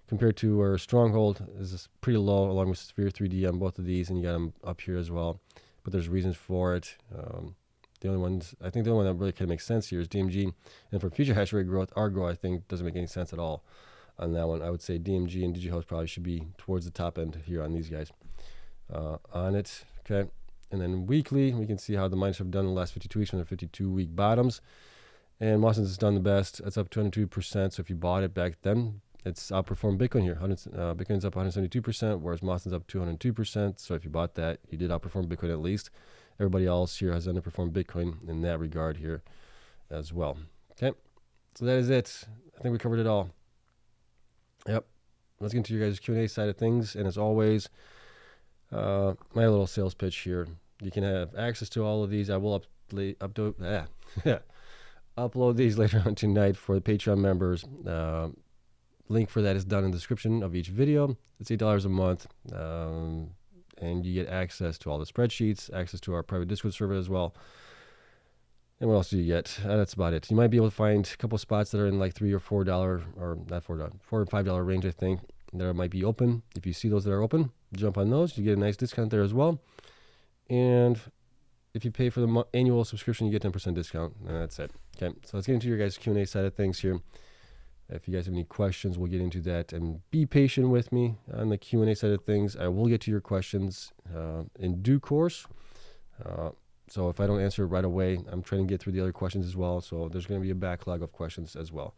compared to where Stronghold is pretty low, along with Sphere 3D on both of these, and you got them up here as well. But there's reasons for it. The only one that really kind of makes sense here is DMG. And for future hash rate growth, Argo, I think, doesn't make any sense at all on that one. I would say DMG and Digihost probably should be towards the top end here on these guys on it. Okay. And then weekly, we can see how the miners have done in the last 52 weeks from their 52-week bottoms. And Mawson has done the best. It's up 202%. So if you bought it back then, it's outperformed Bitcoin here. Bitcoin's up 172%, whereas Mawson's up 202%. So if you bought that, you did outperform Bitcoin at least. Everybody else here has underperformed Bitcoin in that regard here as well. Okay, so that is it. I think we covered it all. Yep. Let's get into your guys' Q&A side of things. And as always, my little sales pitch here. You can have access to all of these. I will upload these later on tonight for the Patreon members. Link for that is down in the description of each video. It's $8 a month. And you get access to all the spreadsheets, access to our private Discord server as well. And what else do you get? That's about it. You might be able to find a couple spots that are in like $3 or $4, or not $4, $4 or $5 range, I think, that might be open. If you see those that are open, jump on those. You get a nice discount there as well. And if you pay for the annual subscription, you get 10% discount. And that's it. Okay, so let's get into your guys' Q&A side of things here. If you guys have any questions, we'll get into that. And be patient with me on the Q&A side of things. I will get to your questions in due course. So if I don't answer it right away, I'm trying to get through the other questions as well. So there's going to be a backlog of questions as well.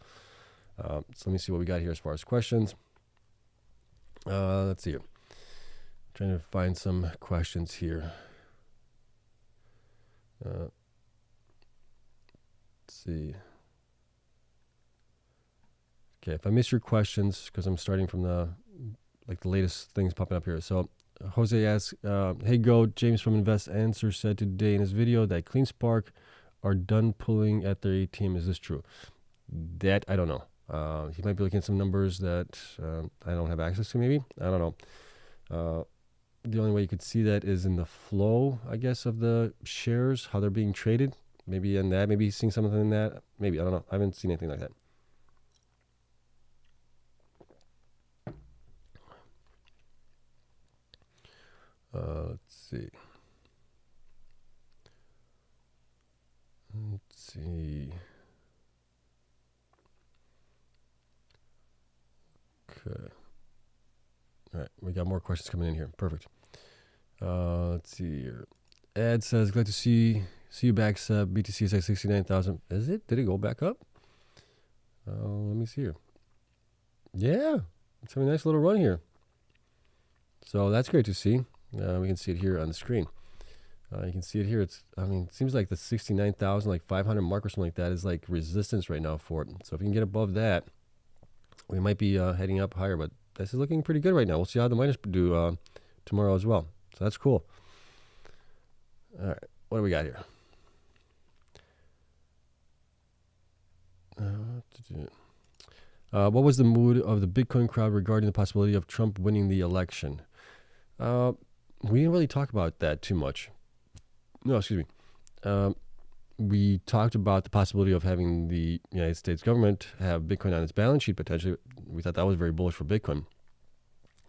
So let me see what we got here as far as questions. Let's see here. Trying to find some questions here. Let's see. Okay, if I miss your questions, because I'm starting from the latest things popping up here. So Jose asks, hey Go, James from Invest Answer said today in his video that CleanSpark are done pulling at their ATM. Is this true? That I don't know. He might be looking at some numbers that I don't have access to, maybe. I don't know. The only way you could see that is in the flow, I guess, of the shares, how they're being traded. Maybe in that, maybe he's seeing something in that. Maybe, I don't know. I haven't seen anything like that. Let's see. Okay. All right, we got more questions coming in here. Perfect. Let's see here. Ed says, glad to see you back, Seb. BTC is like 69,000. Is it? Did it go back up? Let me see here. Yeah, it's having a nice little run here. So that's great to see. We can see it here on the screen. You can see it here. It seems like the 69,000, like 500 mark or something like that is like resistance right now for it. So if you can get above that, we might be heading up higher, but this is looking pretty good right now. We'll see how the miners do tomorrow as well. So that's cool. All right, what do we got here? What was the mood of the Bitcoin crowd regarding the possibility of Trump winning the election? We didn't really talk about that too much. No, excuse me. We talked about the possibility of having the United States government have Bitcoin on its balance sheet potentially. We thought that was very bullish for Bitcoin.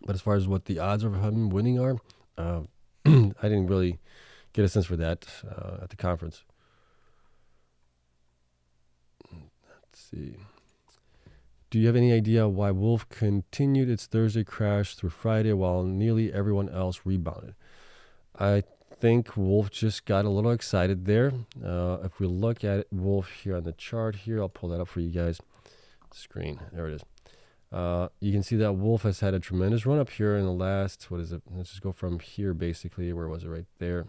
But as far as what the odds of him winning are, I didn't really get a sense for that at the conference. Let's see. Do you have any idea why Wolf continued its Thursday crash through Friday while nearly everyone else rebounded? I think Wolf just got a little excited there. If we look at Wolf here on the chart here, I'll pull that up for you guys. Screen, there it is. You can see that Wolf has had a tremendous run up here in the last, what is it? Let's just go from here basically. Where was it? Right there.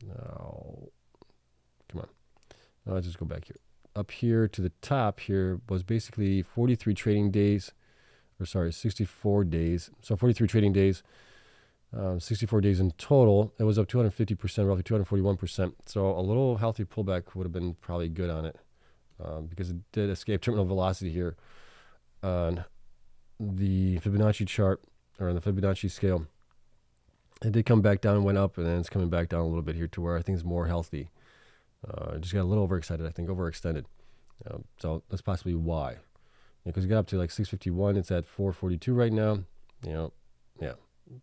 Oh, come on. Let's just go back here. Up here to the top here was basically 43 trading days, or sorry, 64 days. So 43 trading days, 64 days in total. It was up 250%, roughly 241%. So a little healthy pullback would have been probably good on it because it did escape terminal velocity here on the Fibonacci chart, or on the Fibonacci scale. It did come back down and went up, and then it's coming back down a little bit here to where I think it's more healthy. Just got a little overexcited, I think, overextended. So that's possibly why. Because it got up to like 651, it's at 442 right now. Yeah,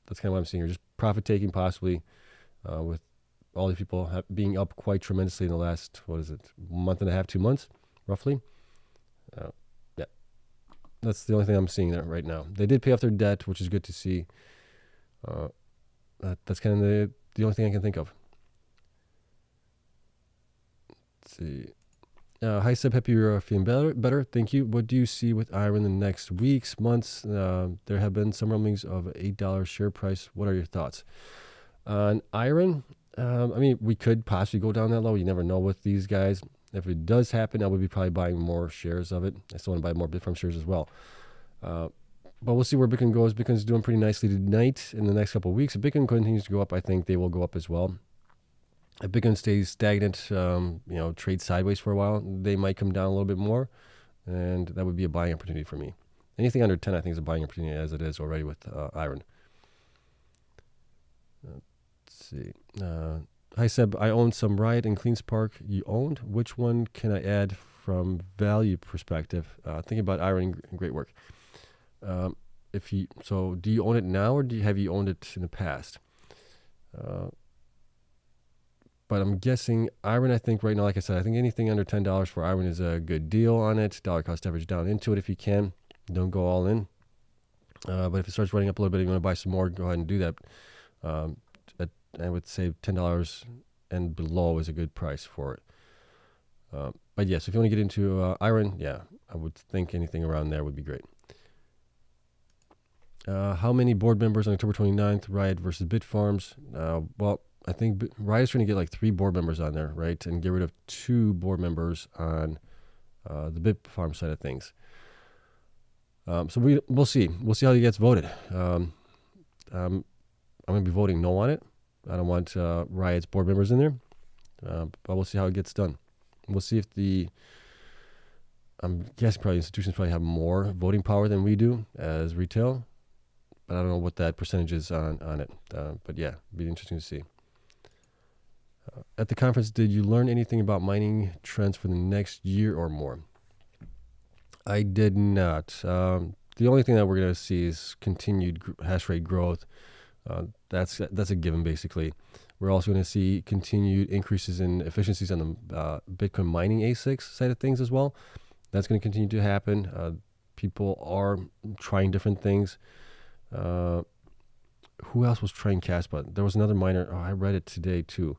that's kind of what I'm seeing here. Just profit taking possibly with all these people being up quite tremendously in the last, month and a half, 2 months, roughly. Yeah, that's the only thing I'm seeing there right now. They did pay off their debt, which is good to see. That's kind of the only thing I can think of. Let's see. Hi, Seb. Happy you're feeling better. Thank you. What do you see with Iren in the next weeks, months? There have been some rumblings of an $8 share price. What are your thoughts on Iren? We could possibly go down that low. You never know with these guys. If it does happen, I would be probably buying more shares of it. I still want to buy more Bitfarms shares as well. But we'll see where Bitcoin goes. Bitcoin's doing pretty nicely tonight. In the next couple of weeks, if Bitcoin continues to go up, I think they will go up as well. If Bitcoin stays stagnant, trade sideways for a while, they might come down a little bit more, and that would be a buying opportunity for me. Anything under 10, I think, is a buying opportunity, as it is already with Iren. Let's see. Hi, Seb. I own some Riot and CleanSpark you owned. Which one can I add from value perspective? Thinking about Iren, great work. Do you own it now, or have you owned it in the past? But I'm guessing Iren, I think right now, like I said, I think anything under $10 for Iren is a good deal on it. Dollar cost average down into it if you can. Don't go all in. But if it starts running up a little bit and you want to buy some more, go ahead and do that. I would say $10 and below is a good price for it. But yes, if you want to get into Iren, yeah, I would think anything around there would be great. How many board members on October 29th, Riot versus Bitfarms? Well, I think Riot's going to get like 3 board members on there, right? And get rid of 2 board members on the Bitfarm side of things. So we'll see. We'll see how he gets voted. I'm going to be voting no on it. I don't want Riot's board members in there. But we'll see how it gets done. We'll see if I'm guessing probably institutions probably have more voting power than we do as retail. But I don't know what that percentage is on it. But yeah, it'd be interesting to see. At the conference, did you learn anything about mining trends for the next year or more? I did not. The only thing that we're going to see is continued hash rate growth. That's a given, basically. We're also going to see continued increases in efficiencies on the Bitcoin mining ASICs side of things as well. That's going to continue to happen. People are trying different things. Who else was trying Caspa? There was another miner. I read it today too.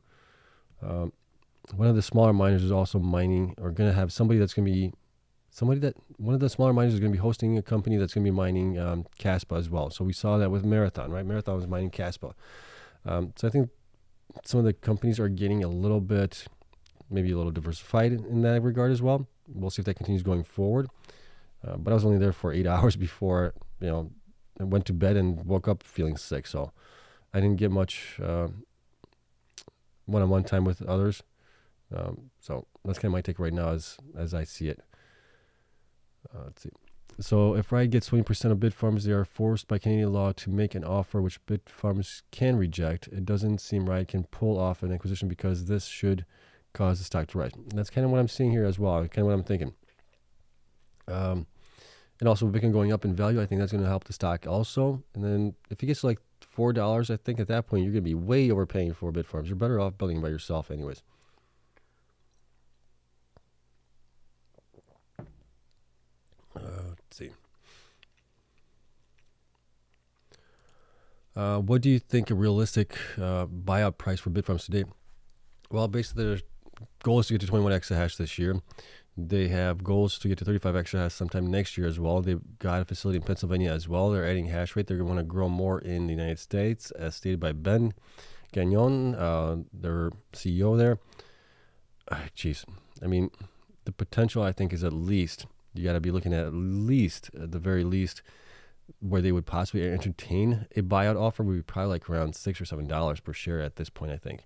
One of the smaller miners is also mining, or going to have somebody that's going to be one of the smaller miners is going to be hosting a company that's going to be mining Caspa as well. So we saw that with Marathon, right? Marathon was mining Caspa. So I think some of the companies are getting a little bit, maybe a little diversified in that regard as well. We'll see if that continues going forward. But I was only there for 8 hours before, I went to bed and woke up feeling sick. So I didn't get much one-on-one time with others. So that's kind of my take right now as I see it. Let's see. So if Riot gets 20% of Bitfarms, they are forced by Canadian law to make an offer which Bitfarms can reject. It doesn't seem Riot can pull off an acquisition because this should cause the stock to rise. And that's kind of what I'm seeing here as well. Kind of what I'm thinking. And also Bitcoin going up in value, I think that's going to help the stock also. And then if it gets to like $4, I think at that point you're going to be way overpaying for Bitfarms. You're better off building it by yourself anyways. Let's see. What do you think a realistic buyout price for Bitfarms today? Well, basically their goal is to get to 21 exahash this year. They have goals to get to 35 exahash sometime next year as well. They've got a facility in Pennsylvania as well. They're adding hash rate. They're going to want to grow more in the United States, as stated by Ben Gagnon, their CEO there. Jeez. I mean, the potential, I think, is at least, you got to be looking at least, at the very least, where they would possibly entertain a buyout offer would be probably like around $6 or $7 per share at this point, I think.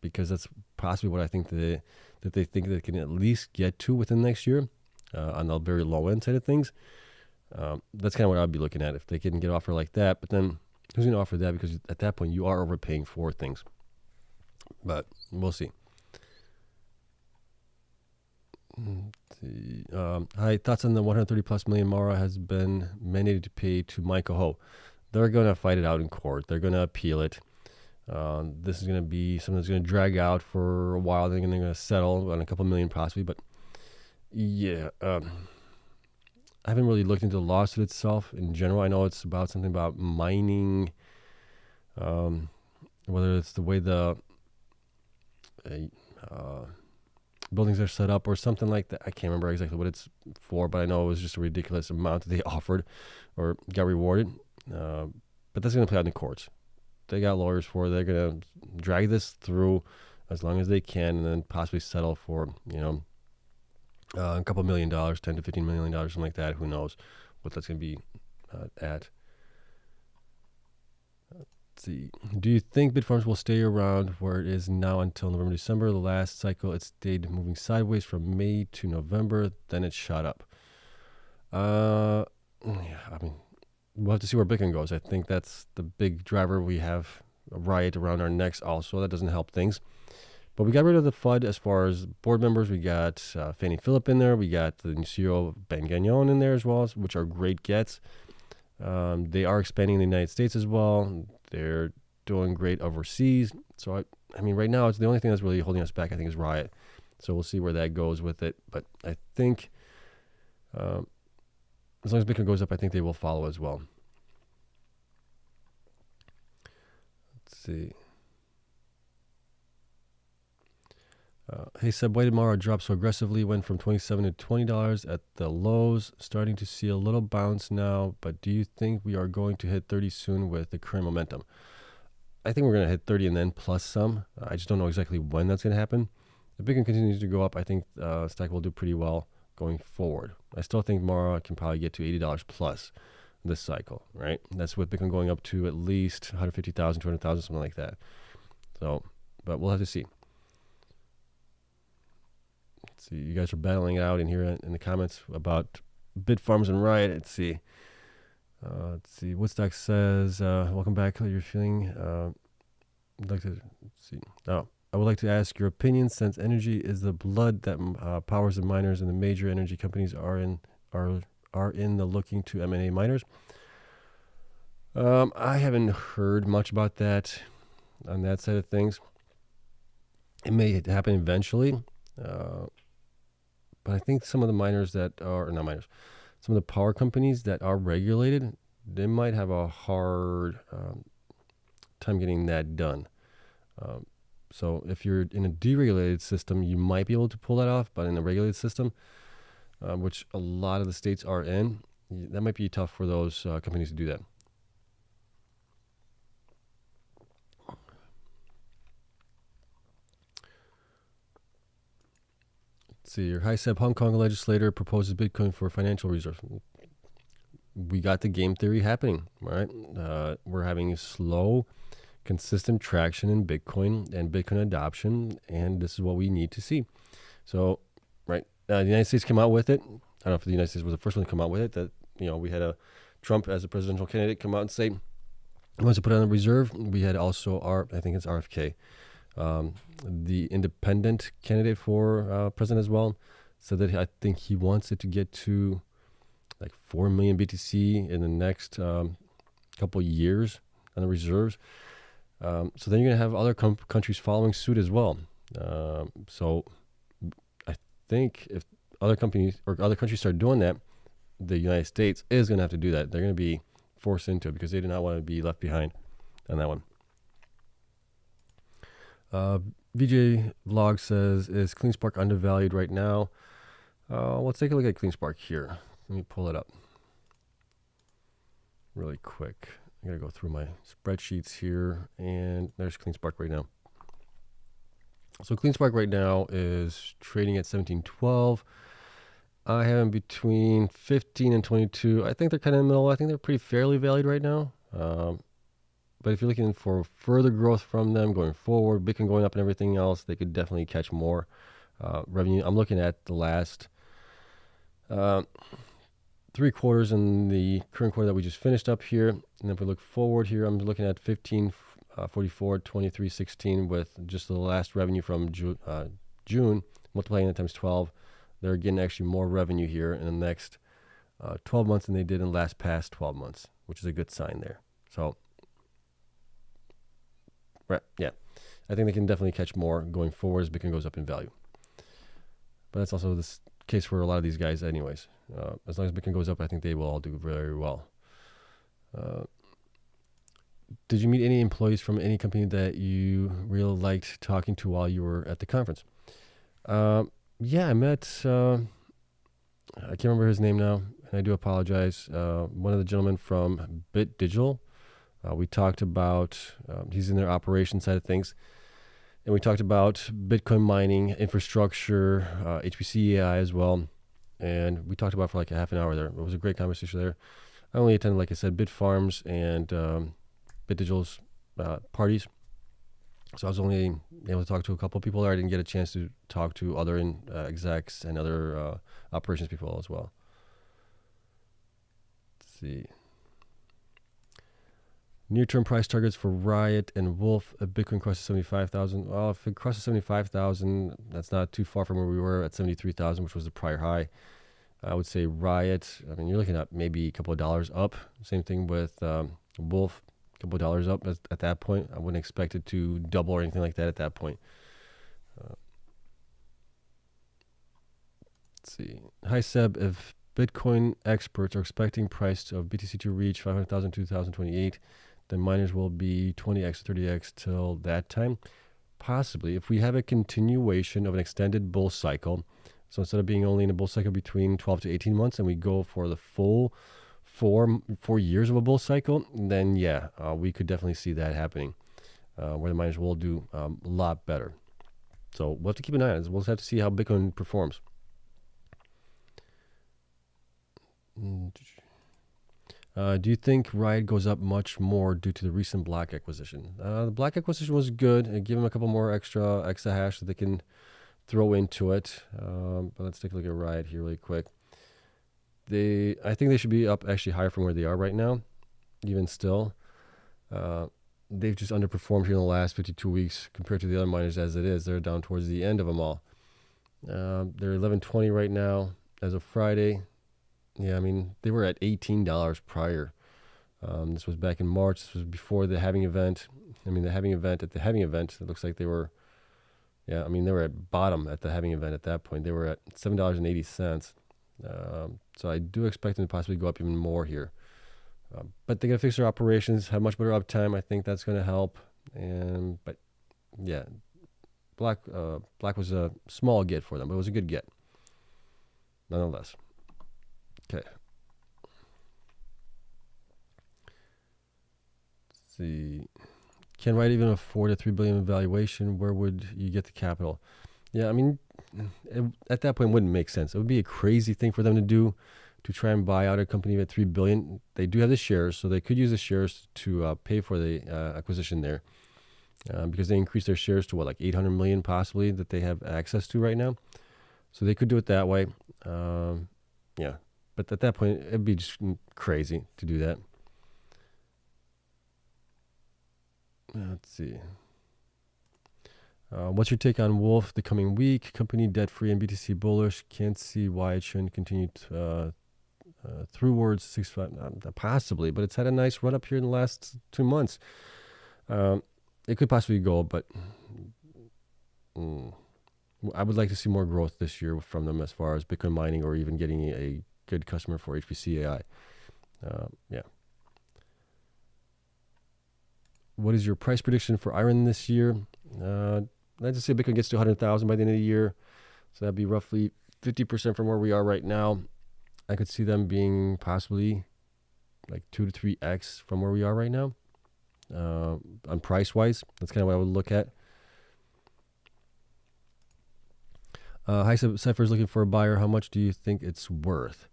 Because that's possibly what I think that they think they can at least get to within the next year on the very low end side of things. That's kind of what I'd be looking at if they can get an offer like that. But then who's going to offer that? Because at that point you are overpaying for things. But we'll see. Hi, thoughts on the 130 plus million Mara has been mandated to pay to Michael Ho. They're going to fight it out in court. They're going to appeal it. This is going to be something that's going to drag out for a while. They're going to settle on a couple million possibly. But yeah, I haven't really looked into the lawsuit itself in general. I know it's about something about mining, whether it's the way the buildings are set up or something like that. I can't remember exactly what it's for, but I know it was just a ridiculous amount that they offered or got rewarded. But that's going to play out in the courts. They got lawyers for it. They're going to drag this through as long as they can and then possibly settle for, a couple $1 million, $10 to $15 million, something like that. Who knows what that's going to be at. Let's see. Do you think Bitfarms will stay around where it is now until November, December? The last cycle, it stayed moving sideways from May to November. Then it shot up. Yeah, I mean, we'll have to see where Bitcoin goes. I think that's the big driver. We have a riot around our necks also. That doesn't help things. But we got rid of the FUD as far as board members. We got Fannie Phillip in there. We got the new CEO, Ben Gagnon, in there as well, which are great gets. They are expanding in the United States as well. They're doing great overseas. So, I mean, right now, it's the only thing that's really holding us back, I think, is Riot. So we'll see where that goes with it. But I think as long as Bitcoin goes up, I think they will follow as well. Let's see. Hey Seb, why did Mara drop so aggressively? Went from $27 to $20 at the lows. Starting to see a little bounce now, but do you think we are going to hit 30 soon with the current momentum? I think we're going to hit 30 and then plus some. I just don't know exactly when that's going to happen. If Bitcoin continues to go up, I think stock will do pretty well going forward. I still think Mara can probably get to $80 plus this cycle, right? That's with Bitcoin going up to at least 150,000, 200,000, something like that. So, but we'll have to see. Let's see, you guys are battling it out in here in the comments about Bitfarms and Riot. Let's see. Woodstock says, welcome back. How you're feeling? I'd like to see. Oh, I would like to ask your opinion, since energy is the blood that powers the miners, and the major energy companies are in the looking to M&A miners. I haven't heard much about that on that side of things. It may happen eventually. But I think some of the miners that are, not miners, some of the power companies that are regulated, they might have a hard time getting that done. So if you're in a deregulated system, you might be able to pull that off, but in a regulated system, which a lot of the states are in, that might be tough for those companies to do that. Let's see here. HiSeb Hong Kong legislator proposes Bitcoin for financial reserve. We got the game theory happening, right? We're having slow, consistent traction in Bitcoin and Bitcoin adoption, and this is what we need to see. So, right, the United States came out with it. I don't know if the United States was the first one to come out with it. That we had a Trump as a presidential candidate come out and say he wants to put it on the reserve. We had also I think it's RFK, the independent candidate for president as well, said that I think he wants it to get to like 4 million BTC in the next couple years on the reserves. So then you're going to have other countries following suit as well. So I think if other companies or other countries start doing that, the United States is going to have to do that. They're going to be forced into it because they do not want to be left behind on that one. VJ Vlog says, is CleanSpark undervalued right now? Let's take a look at CleanSpark here. Let me pull it up really quick. I got to go through my spreadsheets here, and there's CleanSpark right now. So CleanSpark right now is trading at 17.12. I have them between 15 and 22. I think they're kind of in the middle. I think they're pretty fairly valued right now. But if you're looking for further growth from them going forward, Bitcoin going up and everything else, they could definitely catch more revenue. I'm looking at the last 3 quarters in the current quarter that we just finished up here. And if we look forward here, I'm looking at 15.44, 23.16 with just the last revenue from June, multiplying it times 12. They're getting actually more revenue here in the next 12 months than they did in the last past 12 months, which is a good sign there. So, right, yeah, I think they can definitely catch more going forward as Bitcoin goes up in value. But that's also the case for a lot of these guys anyways. As long as Bitcoin goes up, I think they will all do very well. Did you meet any employees from any company that you really liked talking to while you were at the conference? Yeah, I met, I can't remember his name now, and I do apologize. One of the gentlemen from Digital. We talked about, he's in their operations side of things, and we talked about Bitcoin mining, infrastructure, HPC AI as well, and we talked about for like a half an hour there. It was a great conversation there. I only attended, like I said, Bitfarms and Digital's parties. So I was only able to talk to a couple of people there. I didn't get a chance to talk to other execs and other operations people as well. Let's see. Near-term price targets for Riot and Wolf. Bitcoin crosses 75,000. Well, if it crosses 75,000, that's not too far from where we were at 73,000, which was the prior high. I would say Riot, I mean, you're looking at maybe a couple of dollars up. Same thing with Wolf. Couple of dollars up at that point. I wouldn't expect it to double or anything like that at that point. Let's see. Hi Seb, if Bitcoin experts are expecting price of BTC to reach 500,000 2028, then miners will be 20x, 30x till that time. Possibly, if we have a continuation of an extended bull cycle. So instead of being only in a bull cycle between 12 to 18 months, and we go for the full 4 years of a bull cycle, then yeah, we could definitely see that happening, where the miners will do a lot better. So we'll have to keep an eye on it. We'll just have to see how Bitcoin performs. Do you think Riot goes up much more due to the recent block acquisition? The block acquisition was good. Give them a couple more extra exahash that they can throw into it. But let's take a look at Riot here really quick. I think they should be up actually higher from where they are right now, even still. They've just underperformed here in the last 52 weeks compared to the other miners as it is. They're down towards the end of them all. They're 11.20 right now as of Friday. Yeah, I mean, they were at $18 prior. This was back in March. This was before the halving event. I mean, at the halving event, it looks like they were, yeah, I mean, they were at bottom at the halving event at that point. They were at $7.80. So I do expect them to possibly go up even more here. But they got to fix their operations, have much better uptime. I think that's going to help. But yeah, Black was a small get for them, but it was a good get nonetheless. Okay. Let's see. Can Riot even afford a $3 billion valuation? Where would you get the capital? Yeah, I mean, at that point it wouldn't make sense. It would be a crazy thing for them to do, to try and buy out a company at $3 billion. They do have the shares, so they could use the shares to pay for the acquisition there, because they increased their shares to like 800 million possibly that they have access to right now. So they could do it that way. Yeah, but at that point it'd be just crazy to do that. Let's see. What's your take on Wolf the coming week? Company debt-free and BTC bullish. Can't see why it shouldn't continue throughwards 6.5. Possibly, but it's had a nice run up here in the last 2 months. It could possibly go, but I would like to see more growth this year from them as far as Bitcoin mining or even getting a good customer for HPC AI. Yeah. What is your price prediction for Iren this year? Let's just say Bitcoin gets to 100,000 by the end of the year. So that'd be roughly 50% from where we are right now. I could see them being possibly like 2 to 3x from where we are right now. On price-wise, that's kind of what I would look at. Hi, Cypher is looking for a buyer. How much do you think it's worth?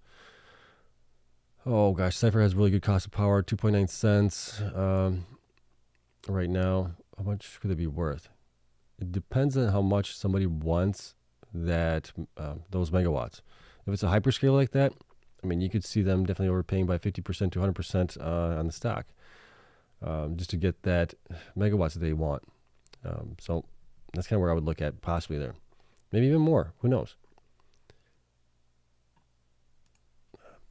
Oh, gosh, Cypher has really good cost of power, 2.9 cents right now. How much could it be worth? It depends on how much somebody wants that those megawatts. If it's a hyperscale like that, I mean, you could see them definitely overpaying by 50% to 100% on the stock, just to get that megawatts that they want. So that's kind of where I would look at possibly there. Maybe even more. Who knows?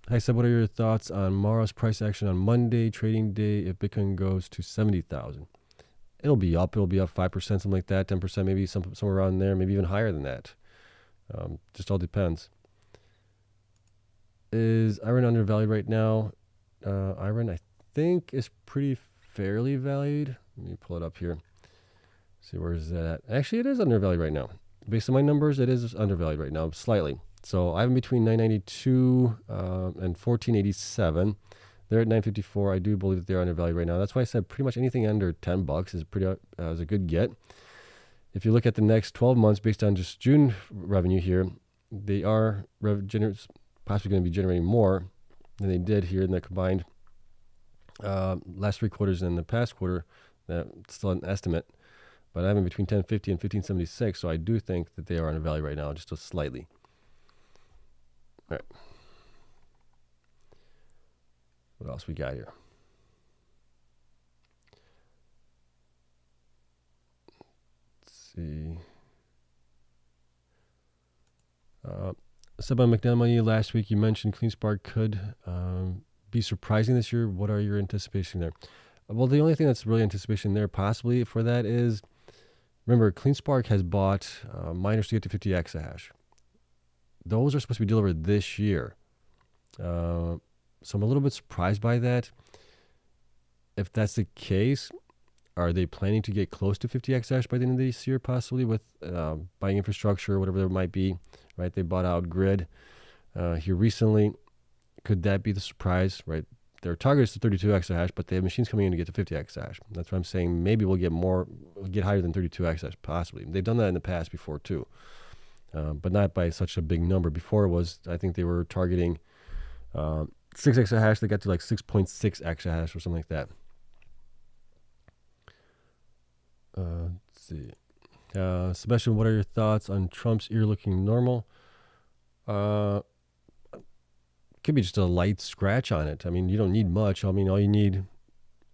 Hi, Seb. What are your thoughts on Mara's price action on Monday, trading day, if Bitcoin goes to 70,000? It'll be up. It'll be up 5%, something like that, 10%, maybe somewhere around there, maybe even higher than that. Just all depends. Is Iren undervalued right now? Iren, I think, is pretty fairly valued. Let me pull it up here. See, where is that? Actually, it is undervalued right now. Based on my numbers, it is undervalued right now, slightly. So I have between 992 and 1487. They're at 954. I do believe that they're undervalued right now. That's why I said pretty much anything under $10 is a good get. If you look at the next 12 months based on just June revenue here, they are possibly going to be generating more than they did here in the combined last 3 quarters and the past quarter. That's still an estimate, but I have them between 1050 and 1576. So I do think that they are undervalued right now, just slightly. All right. What else we got here? Let's see. Seb on McDonald Money last week, you mentioned CleanSpark could be surprising this year. What are your anticipation there? Well, the only thing that's really anticipation there possibly for that is, remember, CleanSpark has bought miners to get to 50 exahash. Those are supposed to be delivered this year. So I'm a little bit surprised by that. If that's the case, are they planning to get close to 50 exahash by the end of this year, possibly with buying infrastructure or whatever there might be, right? They bought out Grid here recently. Could that be the surprise, right? Their target is to 32 exahash, but they have machines coming in to get to 50 exahash. That's what I'm saying. Maybe we'll get higher than 32 exahash, possibly. They've done that in the past before too, but not by such a big number. Before it was, I think they were targeting 6 exahash. They got to like 6.6 exahash or something like that. Let's see. Sebastian, what are your thoughts on Trump's ear looking normal? Could be just a light scratch on it. I mean, you don't need much. I mean, all you need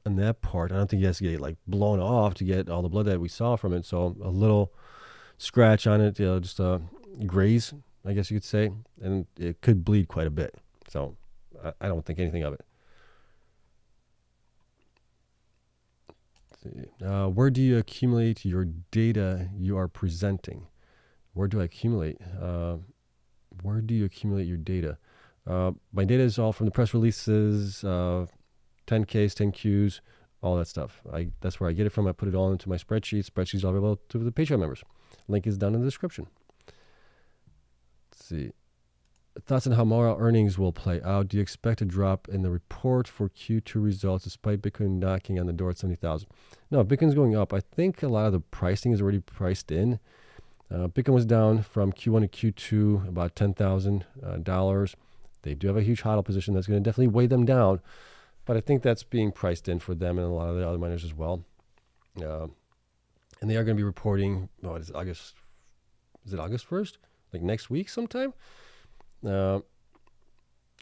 on that part, I don't think he has to get like blown off to get all the blood that we saw from it. So a little scratch on it, just a graze, I guess you could say, and it could bleed quite a bit. So I don't think anything of it. Let's see. Where do you accumulate your data you are presenting? Where do I accumulate? Where do you accumulate your data? My data is all from the press releases, 10Ks, 10Qs, all that stuff. That's where I get it from. I put it all into my spreadsheets. Spreadsheets are available to the Patreon members. Link is down in the description. Let's see. Thoughts on how Mara earnings will play out. Do you expect a drop in the report for Q2 results despite Bitcoin knocking on the door at 70,000? No, if Bitcoin's going up, I think a lot of the pricing is already priced in. Bitcoin was down from Q1 to Q2 about $10,000. They do have a huge hodl position that's going to definitely weigh them down, but I think that's being priced in for them and a lot of the other miners as well. And they are going to be reporting. What is it, August? Is it August 1st? Like next week sometime? Or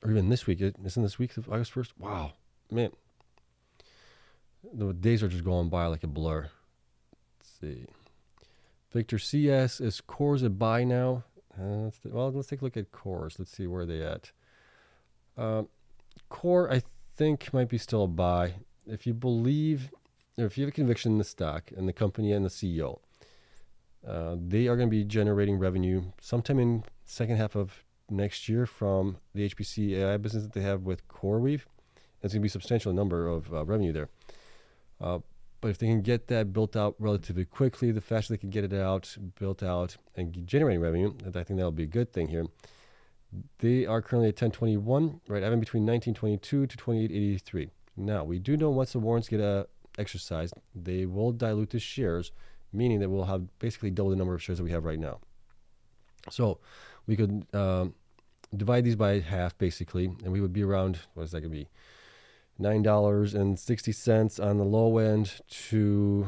even this week? Isn't this week of August 1st? Wow, man, the days are just going by like a blur. Let's see. Victor CS, is Cores a buy now? Let's take a look at Cores. Let's see where they at. Core, I think, might be still a buy. If you believe, or if you have a conviction in the stock and the company and the CEO, they are going to be generating revenue sometime in second half of next year from the HPC AI business that they have with CoreWeave. It's going to be a substantial number of revenue there. But if they can get that built out relatively quickly, the faster they can get it out, built out, and generating revenue, I think that'll be a good thing here. They are currently at 1021, right? Having between 1922 to 2883. Now, we do know once the warrants get exercised, they will dilute the shares, meaning that we'll have basically double the number of shares that we have right now. So we could divide these by half, basically, and we would be around, what is that going to be? $9.60 on the low end to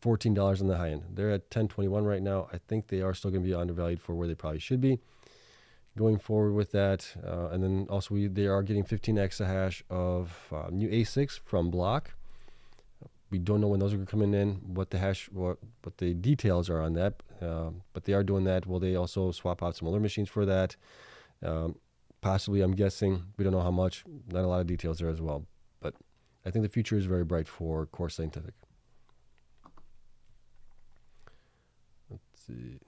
$14 on the high end. They're at 1021 right now. I think they are still going to be undervalued for where they probably should be going forward with that. And then also they are getting 15 exahash of new ASICs from Block. We don't know when those are coming in, what the details are on that, but they are doing that. Will they also swap out some other machines for that? Possibly, I'm guessing. We don't know how much. Not a lot of details there as well. But I think the future is very bright for Core Scientific. Let's see.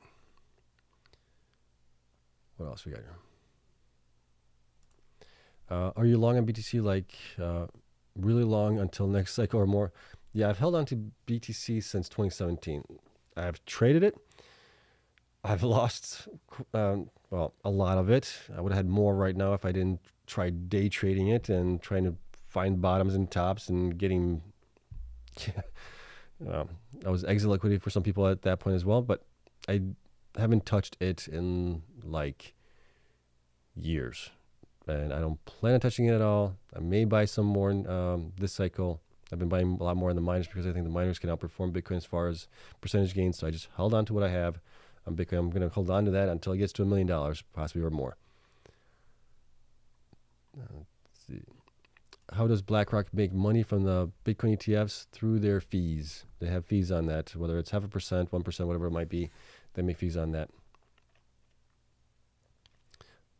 What else we got here? Are you long on BTC, like really long until next cycle or more? Yeah, I've held on to BTC since 2017. I've traded it. I've lost, a lot of it. I would have had more right now if I didn't try day trading it and trying to find bottoms and tops and getting. I was exit liquidity for some people at that point as well, but I haven't touched it in like years, and I don't plan on touching it at all. I may buy some more in this cycle. I've been buying a lot more in the miners because I think the miners can outperform Bitcoin as far as percentage gains. So I just held on to what I have on Bitcoin. I'm going to hold on to that until it gets to $1 million, possibly, or more. Let's see. How does BlackRock make money from the Bitcoin ETFs? Through their fees. They have fees on that, whether it's 0.5%, 1%, whatever it might be. They make fees on that.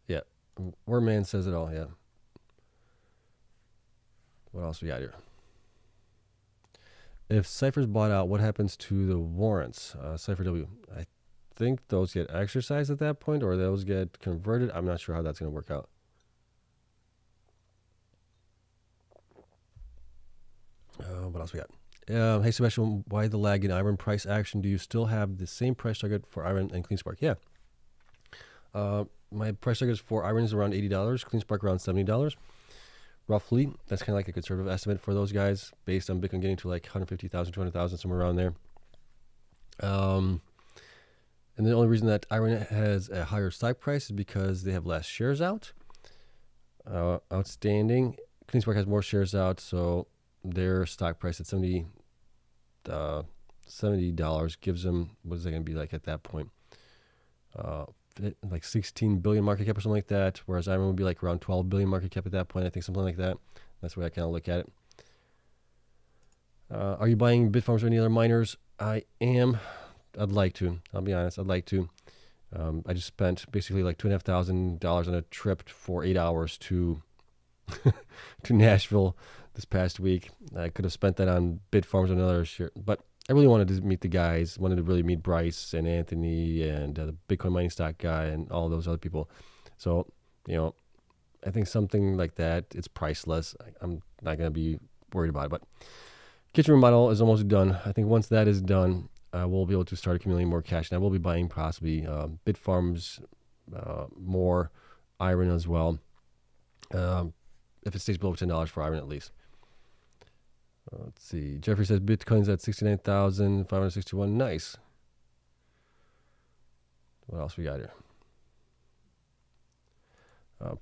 Yeah. Warman says it all, yeah. What else we got here? If Cypher's bought out, what happens to the warrants? Cypher W. I think those get exercised at that point, or those get converted. I'm not sure how that's going to work out. What else we got? Hey, Sebastian, why the lag in Iren price action? Do you still have the same price target for Iren and CleanSpark? Yeah. My price target for Iren is around $80, CleanSpark around $70. Roughly, that's kind of like a conservative estimate for those guys based on Bitcoin getting to like 150,000, 200,000, somewhere around there. And the only reason that Iren has a higher stock price is because they have less shares out. Outstanding. CleanSpark has more shares out, so their stock price at $70 gives them, what is that going to be like at that point? Like 16 billion market cap or something like that, whereas Iren would be like around 12 billion market cap at that point. I think something like that. That's the way I kind of look at it. Are you buying Bitfarms or any other miners? I am. I'd like to. I'll be honest. I'd like to. I just spent basically like $2,500 on a trip for 8 hours to to Nashville this past week. I could have spent that on Bitfarms or another share, but I really wanted to meet the guys, wanted to really meet Bryce and Anthony and the Bitcoin mining stock guy and all those other people. So, I think something like that, it's priceless. I'm not going to be worried about it. But kitchen remodel is almost done. I think once that is done, we'll be able to start accumulating more cash. And I will be buying possibly Bitfarms, more Iren as well. If it stays below $10 for Iren at least. Let's see. Jeffrey says Bitcoin's at 69,561. Nice. What else we got here?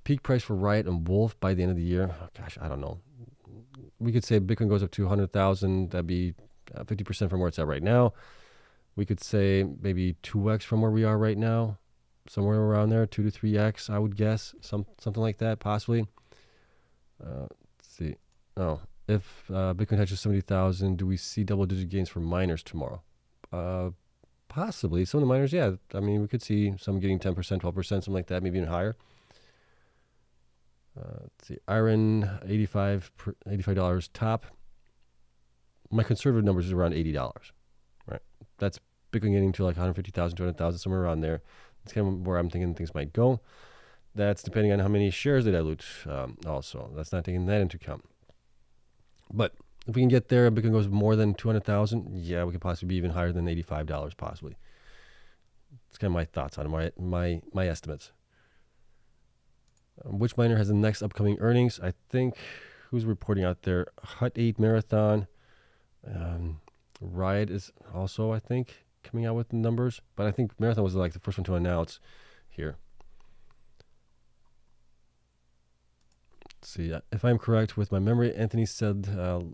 Peak price for Riot and Wolf by the end of the year. Oh, gosh, I don't know. We could say Bitcoin goes up to 100,000. That'd be 50% from where it's at right now. We could say maybe 2x from where we are right now. Somewhere around there, 2 to 3x, I would guess. Something like that, possibly. Let's see. Oh, if Bitcoin touches 70,000, do we see double-digit gains for miners tomorrow? Possibly. Some of the miners, yeah. I mean, we could see some getting 10%, 12%, something like that, maybe even higher. Let's see. Iren, $85 top. My conservative numbers is around $80. Right. That's Bitcoin getting to like 150,000, 200,000, somewhere around there. That's kind of where I'm thinking things might go. That's depending on how many shares they dilute also. That's not taking that into account. But if we can get there, Bitcoin goes more than 200,000, yeah, we could possibly be even higher than $85 possibly. It's kind of my thoughts on it, my estimates. Which miner has the next upcoming earnings? I think, who's reporting out there? Hut 8 Marathon. Riot is also, I think, coming out with the numbers. But I think Marathon was like the first one to announce here. Let's see. If I'm correct with my memory, Anthony said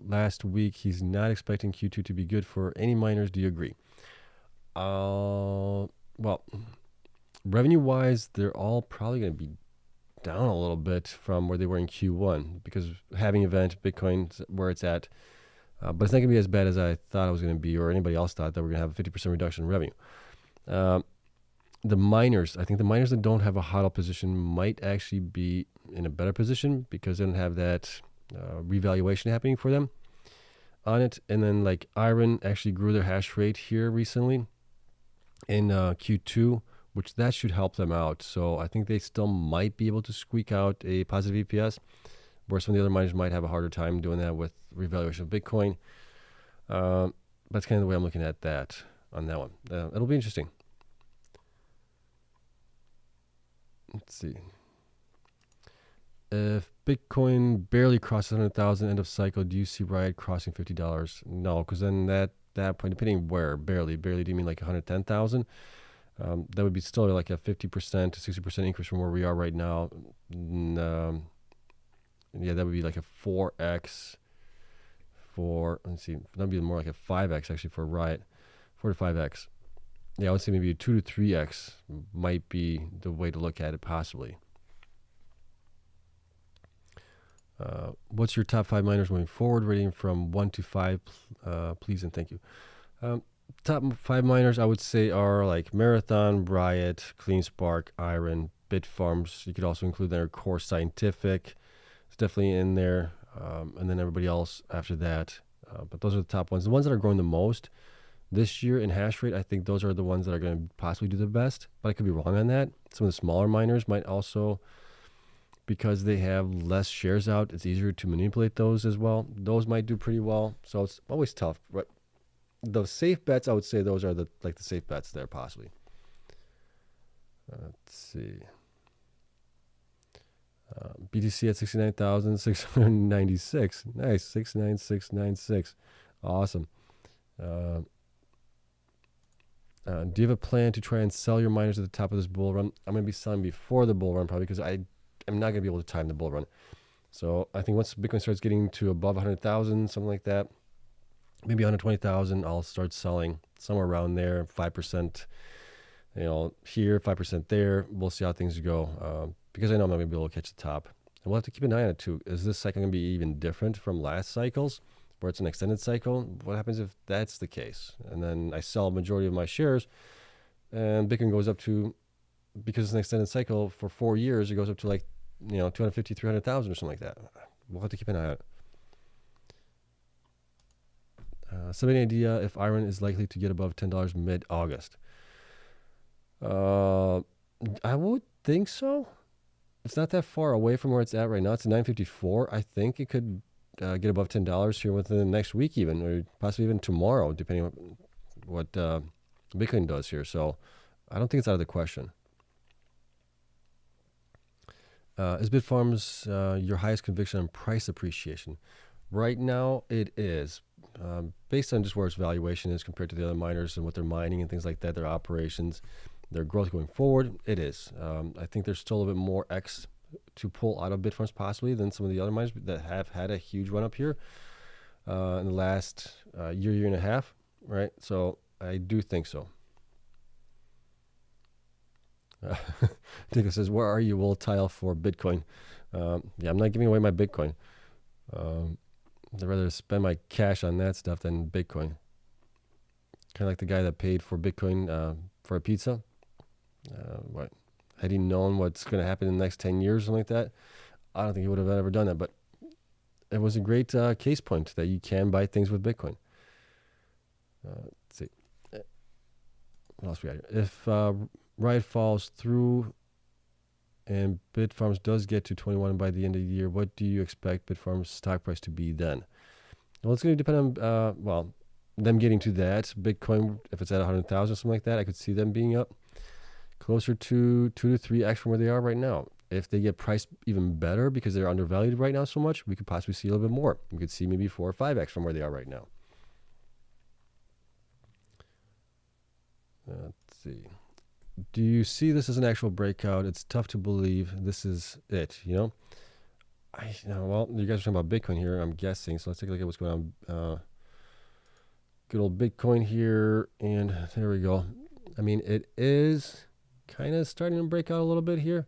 last week he's not expecting Q2 to be good for any miners. Do you agree? Well, revenue-wise, they're all probably going to be down a little bit from where they were in Q1 because having event Bitcoin where it's at, but it's not going to be as bad as I thought it was going to be, or anybody else thought that we're going to have a 50% reduction in revenue. The miners, I think the miners that don't have a HODL position might actually be in a better position because they don't have that revaluation happening for them on it. And then like Iren actually grew their hash rate here recently in Q2, which that should help them out. So I think they still might be able to squeak out a positive EPS, where some of the other miners might have a harder time doing that with revaluation of Bitcoin. That's kind of the way I'm looking at that on that one. It'll be interesting. Let's see. If Bitcoin barely crosses 100,000 end of cycle, do you see Riot crossing $50? No, because then that point, depending where, barely, do you mean like 110,000? That would be still like a 50% to 60% increase from where we are right now. Yeah, that would be like a 4x for, let's see, that would be more like a 5x actually for Riot, 4 to 5x. Yeah, I would say maybe a 2 to 3x might be the way to look at it possibly. What's your top 5 miners moving forward, rating from 1 to 5, please and thank you. Top 5 miners I would say are like Marathon, Riot, CleanSpark, Iren, Bitfarms. You could also include their Core Scientific. It's definitely in there. And then everybody else after that. But those are the top ones. The ones that are growing the most this year in hash rate, I think those are the ones that are going to possibly do the best. But I could be wrong on that. Some of the smaller miners might also, because they have less shares out, it's easier to manipulate those as well. Those might do pretty well. So it's always tough. Right? The safe bets, I would say those are the safe bets there possibly. Let's see. BTC at 69,696. Nice. 69696. Awesome. Do you have a plan to try and sell your miners at the top of this bull run? I'm going to be selling before the bull run probably because I am not going to be able to time the bull run. So I think once Bitcoin starts getting to above 100,000, something like that, maybe 120,000, I'll start selling somewhere around there, 5%, here, 5% there. We'll see how things go because I know I'm not going to be able to catch the top. And we'll have to keep an eye on it too. Is this cycle going to be even different from last cycles where it's an extended cycle? What happens if that's the case? And then I sell a majority of my shares and Bitcoin goes up to, because it's an extended cycle for 4 years, it goes up to like, 250, 300,000 or something like that. We'll have to keep an eye on it. Any idea if Iren is likely to get above $10 mid-August? I would think so. It's not that far away from where it's at right now. It's at 954. I think it could get above $10 here within the next week even, or possibly even tomorrow, depending on what Bitcoin does here. So I don't think it's out of the question. Is Bitfarms your highest conviction on price appreciation? Right now, it is. Based on just where its valuation is compared to the other miners and what they're mining and things like that, their operations. their growth going forward? It is. I think there's still a bit more X to pull out of Bitfarms possibly than some of the other miners that have had a huge run up here in the last year and a half, right? So I do think so. Diego says, where are you, volatile for Bitcoin? Yeah, I'm not giving away my Bitcoin. I'd rather spend my cash on that stuff than Bitcoin. Kind of like the guy that paid for Bitcoin for a pizza. What? Had he known what's going to happen in the next 10 years or something like that, I don't think he would have ever done that. But it was a great case point that you can buy things with Bitcoin. Let's see. What else we got here? If Riot falls through and Bitfarms does get to 21 by the end of the year, what do you expect Bitfarms stock price to be then? Well, it's going to depend on, them getting to that. Bitcoin, if it's at 100,000 or something like that, I could see them being up closer to 2 to 3x from where they are right now. If they get priced even better because they're undervalued right now so much, we could possibly see a little bit more. We could see maybe 4 or 5x from where they are right now. Let's see. Do you see this as an actual breakout? It's tough to believe this is it, well, you guys are talking about Bitcoin here, I'm guessing. So let's take a look at what's going on. Good old Bitcoin here, and there we go. I mean, it is kind of starting to break out a little bit here.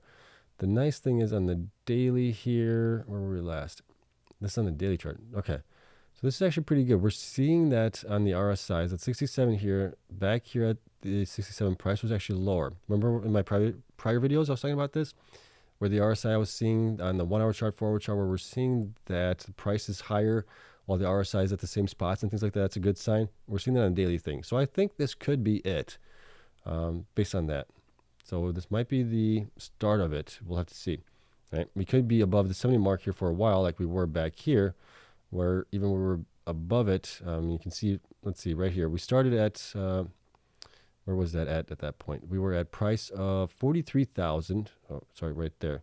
The nice thing is on the daily here, where were we last? This is on the daily chart. Okay. So this is actually pretty good. We're seeing that on the RSIs at 67 here. Back here at the 67 price was actually lower. Remember in my prior videos I was talking about this? Where the RSI I was seeing on the 1 hour chart, 4 hour chart, where we're seeing that the price is higher while the RSI is at the same spots and things like that. That's a good sign. We're seeing that on a daily thing. So I think this could be it based on that. So this might be the start of it. We'll have to see. Right? We could be above the 70 mark here for a while like we were back here, where even when we were above it, you can see, let's see, right here. We started at, where was that at that point? We were at price of 43,000. Oh, sorry, right there.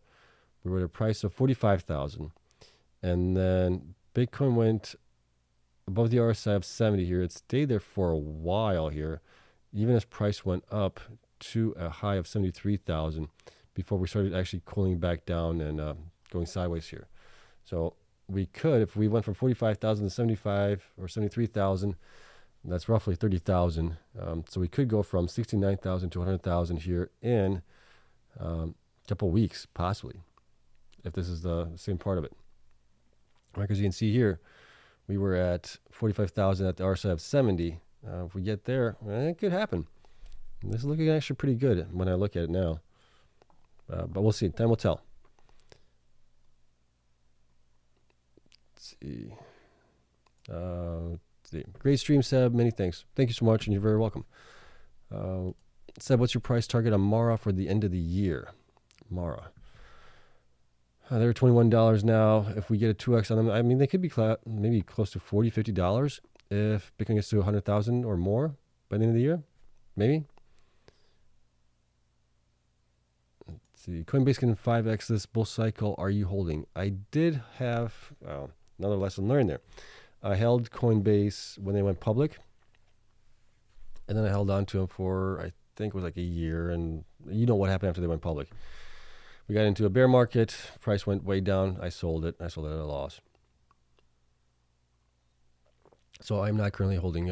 We were at a price of 45,000. And then Bitcoin went above the RSI of 70 here. It stayed there for a while here, even as price went up to a high of 73,000 before we started actually cooling back down and going sideways here. So we could, if we went from 45,000 to 75 or 73,000, that's roughly 30,000. So we could go from 69,000 to 100,000 here in a couple of weeks, possibly, if this is the same part of it. Right, because you can see here, we were at 45,000 at the RSI of 70. If we get there, it could happen. This is looking actually pretty good when I look at it now. But we'll see. Time will tell. Let's see. Great stream, Seb. Many thanks. Thank you so much, and you're very welcome. Seb, what's your price target on Mara for the end of the year? Mara. They're $21 now. If we get a 2x on them, I mean, they could be maybe close to $40, $50 if Bitcoin gets to 100,000 or more by the end of the year. Maybe. Let's see. Coinbase can 5x this bull cycle. Are you holding? I did have another lesson learned there. I held Coinbase when they went public, and then I held on to them for, I think it was like a year, and you know what happened after they went public. We got into a bear market, price went way down, I sold it. I sold it at a loss. So I'm not currently holding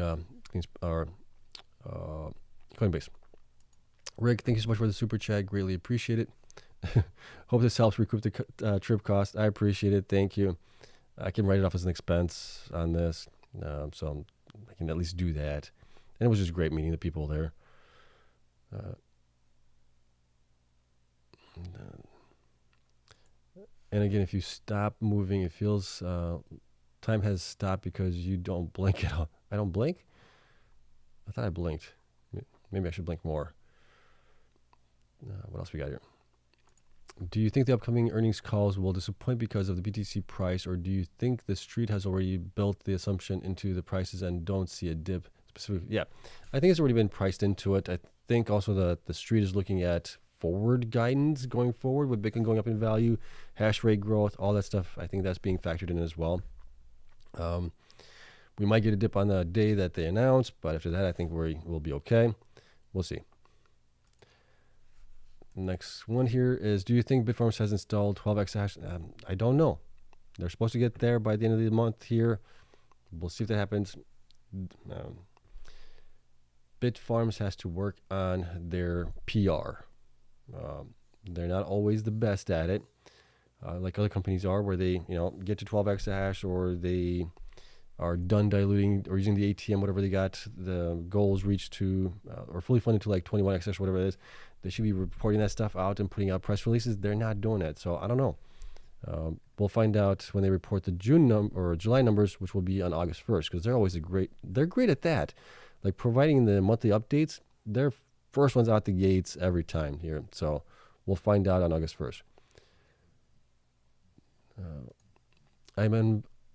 Coinbase. Rick, thank you so much for the super chat, greatly appreciate it. Hope this helps recoup the trip cost. I appreciate it, thank you. I can write it off as an expense on this, so I can at least do that. And it was just great meeting the people there. And again, if you stop moving, it feels time has stopped because you don't blink at all. I don't blink? I thought I blinked. Maybe I should blink more. What else we got here? Do you think the upcoming earnings calls will disappoint because of the BTC price, or do you think the street has already built the assumption into the prices and don't see a dip specifically? Yeah, I think it's already been priced into it. I think also the street is looking at forward guidance going forward with Bitcoin going up in value, hash rate growth, all that stuff. I think that's being factored in as well. We might get a dip on the day that they announce, but after that, I think we'll be okay. We'll see. Next one here is, do you think Bitfarms has installed 12 exahash? I don't know. They're supposed to get there by the end of the month here. We'll see if that happens. Bitfarms has to work on their PR. They're not always the best at it, like other companies are, where they get to 12 exahash, or they are done diluting or using the ATM, whatever they got the goals reached to, or fully funded to like 21 exahash, whatever it is. They should be reporting that stuff out and putting out press releases. They're not doing it, so I don't know. We'll find out when they report the June or July numbers, which will be on August 1st, because they're always they're great at that, like providing the monthly updates. They're first ones out the gates every time here, so we'll find out on August 1st.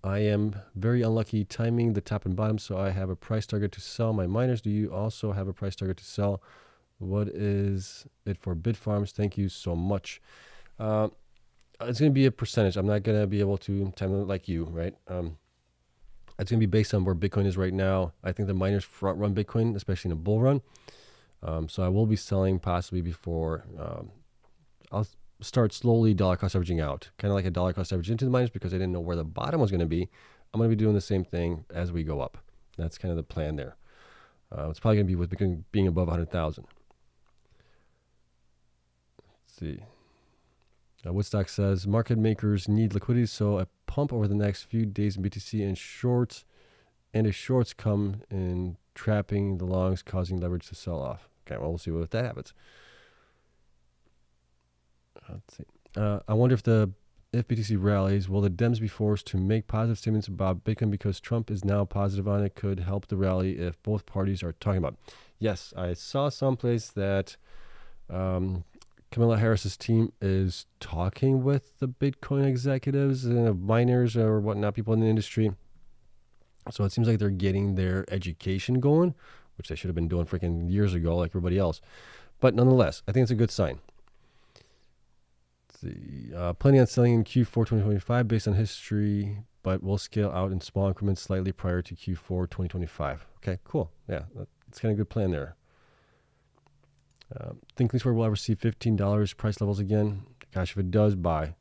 I am very unlucky timing the top and bottom, so I have a price target to sell my miners. Do you also have a price target to sell? What is it for Bitfarms? Thank you so much. It's going to be a percentage. I'm not going to be able to time it like you, right? It's going to be based on where Bitcoin is right now. I think the miners front run Bitcoin, especially in a bull run. So I will be selling possibly before. I'll start slowly dollar cost averaging out, kind of like a dollar cost average into the miners, because I didn't know where the bottom was going to be. I'm going to be doing the same thing as we go up. That's kind of the plan there. It's probably going to be with Bitcoin being above 100,000. Let's see. Woodstock says market makers need liquidity, so a pump over the next few days in BTC and shorts, and if shorts come in trapping the longs, causing leverage to sell off. Okay, well, we'll see what that happens. Let's see. I wonder if BTC rallies, will the Dems be forced to make positive statements about Bitcoin because Trump is now positive on it? Could help the rally if both parties are talking about it. Yes, I saw someplace that Kamala Harris's team is talking with the Bitcoin executives and miners or whatnot, people in the industry. So it seems like they're getting their education going, which they should have been doing freaking years ago, like everybody else. But nonetheless, I think it's a good sign. Let's see. Planning on selling in Q4 2025 based on history, but we'll scale out in small increments slightly prior to Q4 2025. Okay, cool. Yeah, that's kind of a good plan there. Think Leaseware will ever see $15 price levels again? Gosh, if it does, buy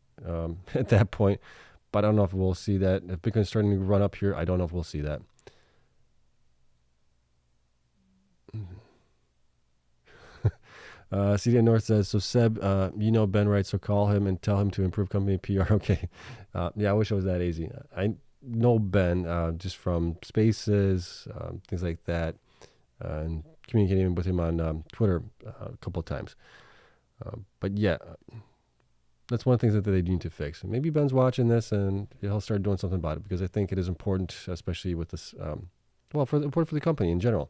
at that point. But I don't know if we'll see that. If Bitcoin's starting to run up here, I don't know if we'll see that. CDN North says, so Seb, you know Ben, right? So call him and tell him to improve company PR. Okay. Yeah, I wish it was that easy. I know Ben just from spaces, things like that, and communicating with him on Twitter a couple of times. But yeah, that's one of the things that they need to fix. Maybe Ben's watching this and he'll start doing something about it, because I think it is important, especially with this, important for the company in general.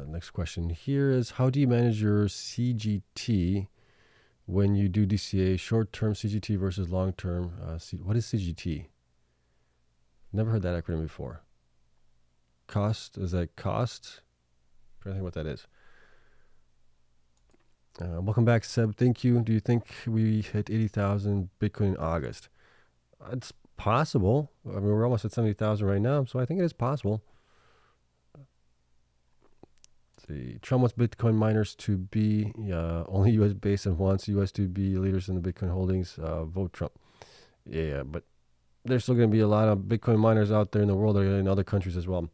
Next question here is, how do you manage your CGT when you do DCA, short-term CGT versus long-term? What is CGT? Never heard that acronym before. Cost, is that cost? I'm trying to think what that is. Welcome back, Seb. Thank you. Do you think we hit 80,000 Bitcoin in August? It's possible. I mean, we're almost at 70,000 right now, so I think it is possible. Trump wants Bitcoin miners to be only U.S. based and wants U.S. to be leaders in the Bitcoin holdings. Vote Trump. Yeah, but there's still going to be a lot of Bitcoin miners out there in the world, or in other countries as well.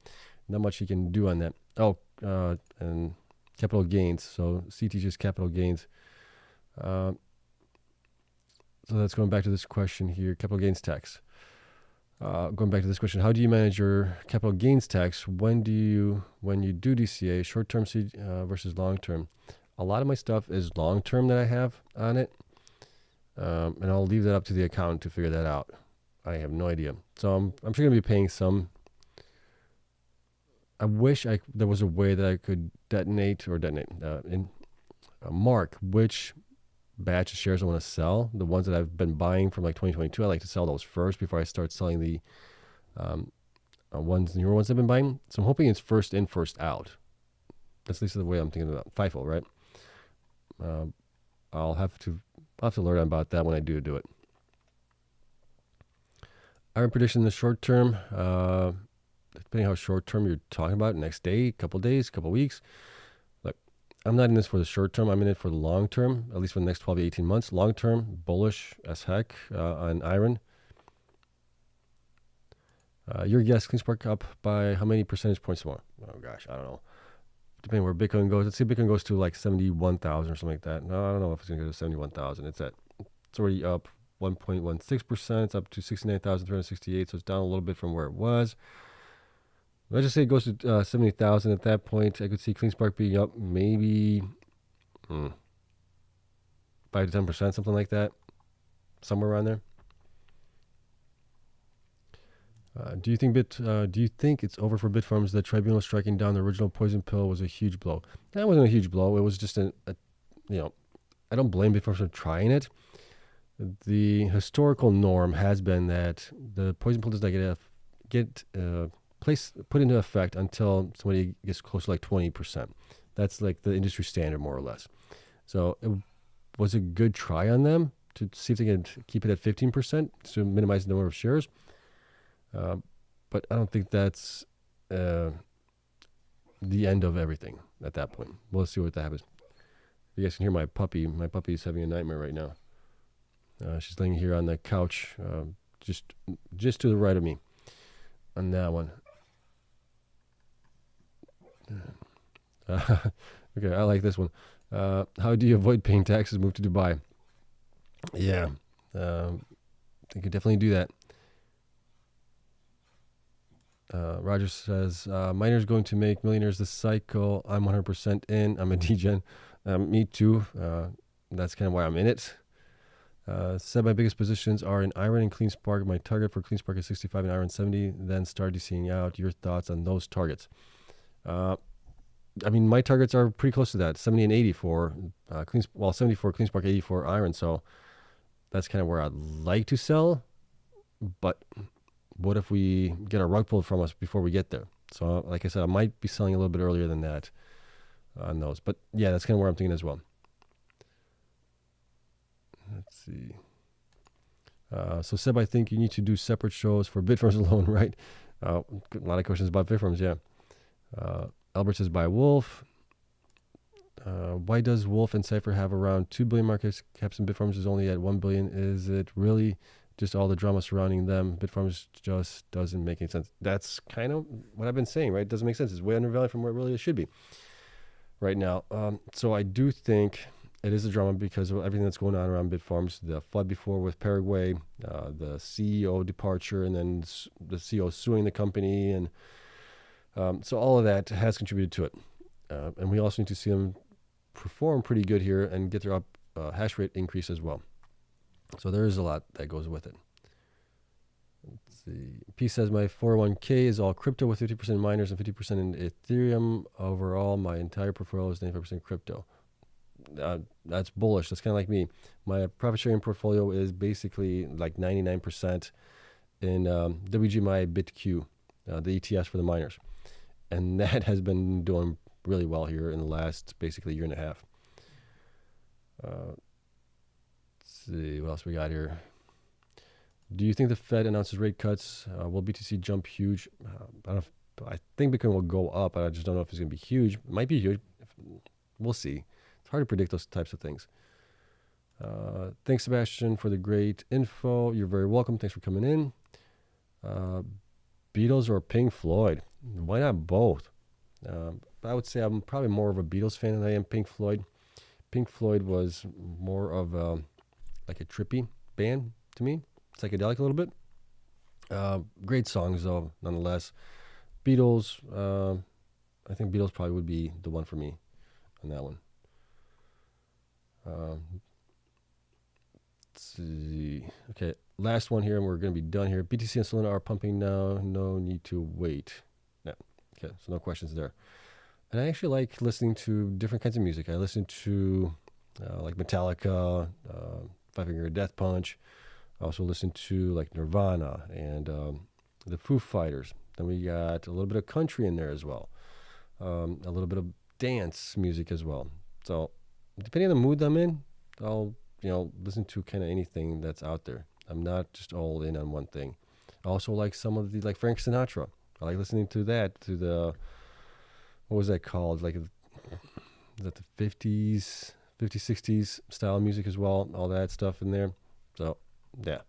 Not much he can do on that. Oh, and capital gains. So C teaches capital gains. So that's going back to this question here, capital gains tax. Going back to this question, how do you manage your capital gains tax when you do DCA, short-term versus long-term? A lot of my stuff is long-term that I have on it, and I'll leave that up to the accountant to figure that out. I have no idea. So I'm sure going to be paying some. I wish there was a way that I could mark which batch of shares I want to sell. The ones that I've been buying from like 2022, I like to sell those first before I start selling the newer ones I've been buying. So I'm hoping it's first in, first out. That's at least the way I'm thinking about FIFO, right? I'll have to learn about that when I do it. Iron prediction in the short term. depending how short term you're talking about, next day, couple days, couple weeks. Look, I'm not in this for the short term. I'm in it for the long term, at least for the next 12 to 18 months. Long term, bullish as heck on Iren. Your guess, CleanSpark up by how many percentage points more? Oh gosh, I don't know. Depending where Bitcoin goes. Let's see, Bitcoin goes to like 71,000 or something like that. No, I don't know if it's gonna go to 71,000. It's already up 1.16%. It's up to 69,368. So it's down a little bit from where it was. Let's just say it goes to 70,000 at that point. I could see CleanSpark being up maybe 5 to 10%, something like that, somewhere around there. Do you think it's over for Bitfarms that Tribunal striking down the original poison pill was a huge blow? That wasn't a huge blow. It was just I don't blame Bitfarms for trying it. The historical norm has been that the poison pill does not get put into effect until somebody gets close to like 20%. That's like the industry standard, more or less. So it was a good try on them to see if they could keep it at 15% to minimize the number of shares. But I don't think that's the end of everything at that point. We'll see what that happens. You guys can hear my puppy. My puppy is having a nightmare right now. She's laying here on the couch, just to the right of me on that one. Okay, I like this one. How do you avoid paying taxes? Move to Dubai. Yeah, you could definitely do that. Roger says, miners going to make millionaires this cycle. I'm 100% in. I'm a degen. Me too. That's kind of why I'm in it. Said my biggest positions are in Iren and CleanSpark. My target for CleanSpark is 65 and Iren 70. Then start DCing out. Your thoughts on those targets? I mean, my targets are pretty close to that. 70 and 80 for 70 for CleanSpark, 80 for Iren. So that's kind of where I'd like to sell. But what if we get a rug pulled from us before we get there? So, like I said, I might be selling a little bit earlier than that on those. But yeah, that's kind of where I'm thinking as well. Let's see. So, Seb, I think you need to do separate shows for Bitfarms alone, right? A lot of questions about Bitfarms, yeah. Albert says, buy Wolf. Why does Wolf and Cypher have around 2 billion market caps and Bitfarms is only at 1 billion? Is it really just all the drama surrounding them? Bitfarms just doesn't make any sense. That's kind of what I've been saying, right? It doesn't make sense. It's way undervalued from where it really should be right now. So I do think it is a drama because of everything that's going on around Bitfarms. The flood before with Paraguay, the CEO departure, and then the CEO suing the company. And so all of that has contributed to it. And we also need to see them perform pretty good here and get their hash rate increase as well. So there is a lot that goes with it. Let's see. P says my 401k is all crypto with 50% miners and 50% in Ethereum. Overall, my entire portfolio is 95% crypto. That's bullish. That's kind of like me. My profit sharing portfolio is basically like 99% in WGMI BitQ, the ETS for the miners. And that has been doing really well here in the last basically year and a half. See what else we got here. Do you think the Fed announces rate cuts? Will BTC jump huge? I think Bitcoin will go up. I just don't know if it's going to be huge. It might be huge. We'll see. It's hard to predict those types of things. Thanks, Sebastian, for the great info. You're very welcome. Thanks for coming in. Beatles or Pink Floyd? Why not both? I would say I'm probably more of a Beatles fan than I am Pink Floyd. Pink Floyd was more of like a trippy band to me, psychedelic a little bit. Great songs though, nonetheless. Beatles, I think Beatles probably would be the one for me on that one. Let's see. Okay, last one here, and we're going to be done here. BTC and Solana are pumping now. No need to wait. No. Okay, so no questions there. And I actually like listening to different kinds of music. I listen to like Metallica, Five Finger Death Punch. I also listen to like Nirvana and the Foo Fighters. Then we got a little bit of country in there as well. A little bit of dance music as well. So depending on the mood I'm in, I'll listen to kind of anything that's out there. I'm not just all in on one thing. I also like some of the like Frank Sinatra. I like listening to that, to the, what was that called? Like, is that the 50s, 60s style music as well? All that stuff in there. So, yeah.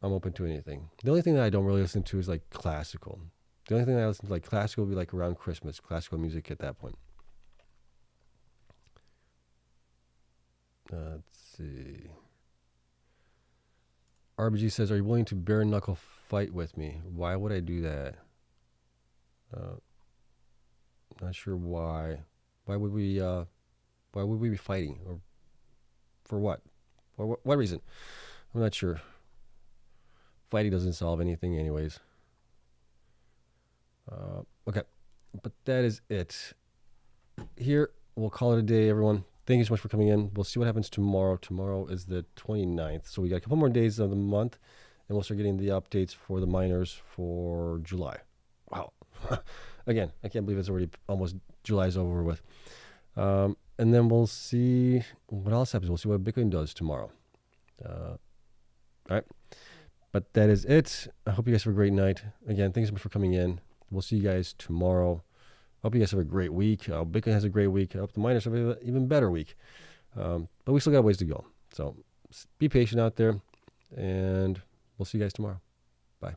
I'm open to anything. The only thing that I don't really listen to is like classical. The only thing that I listen to like classical would be like around Christmas, classical music at that point. Let's see. RBG says, "Are you willing to bare knuckle fight with me? Why would I do that? Not sure why. Why would we? Why would we be fighting? Or for what? Or what reason? I'm not sure. Fighting doesn't solve anything, anyways. Okay, but that is it. Here, we'll call it a day, everyone. Thank you so much for coming in. We'll see what happens tomorrow. Tomorrow is the 29th, so we got a couple more days of the month, and we'll start getting the updates for the miners for July. Wow. Again, I can't believe it's already almost July's over with. And then we'll see what else happens. We'll see what Bitcoin does tomorrow. All right. But that is it. I hope you guys have a great night. Again, thanks so much for coming in. We'll see you guys tomorrow. I hope you guys have a great week. Bitcoin has a great week. I hope the miners have an even better week. But we still got ways to go. So be patient out there, and we'll see you guys tomorrow. Bye.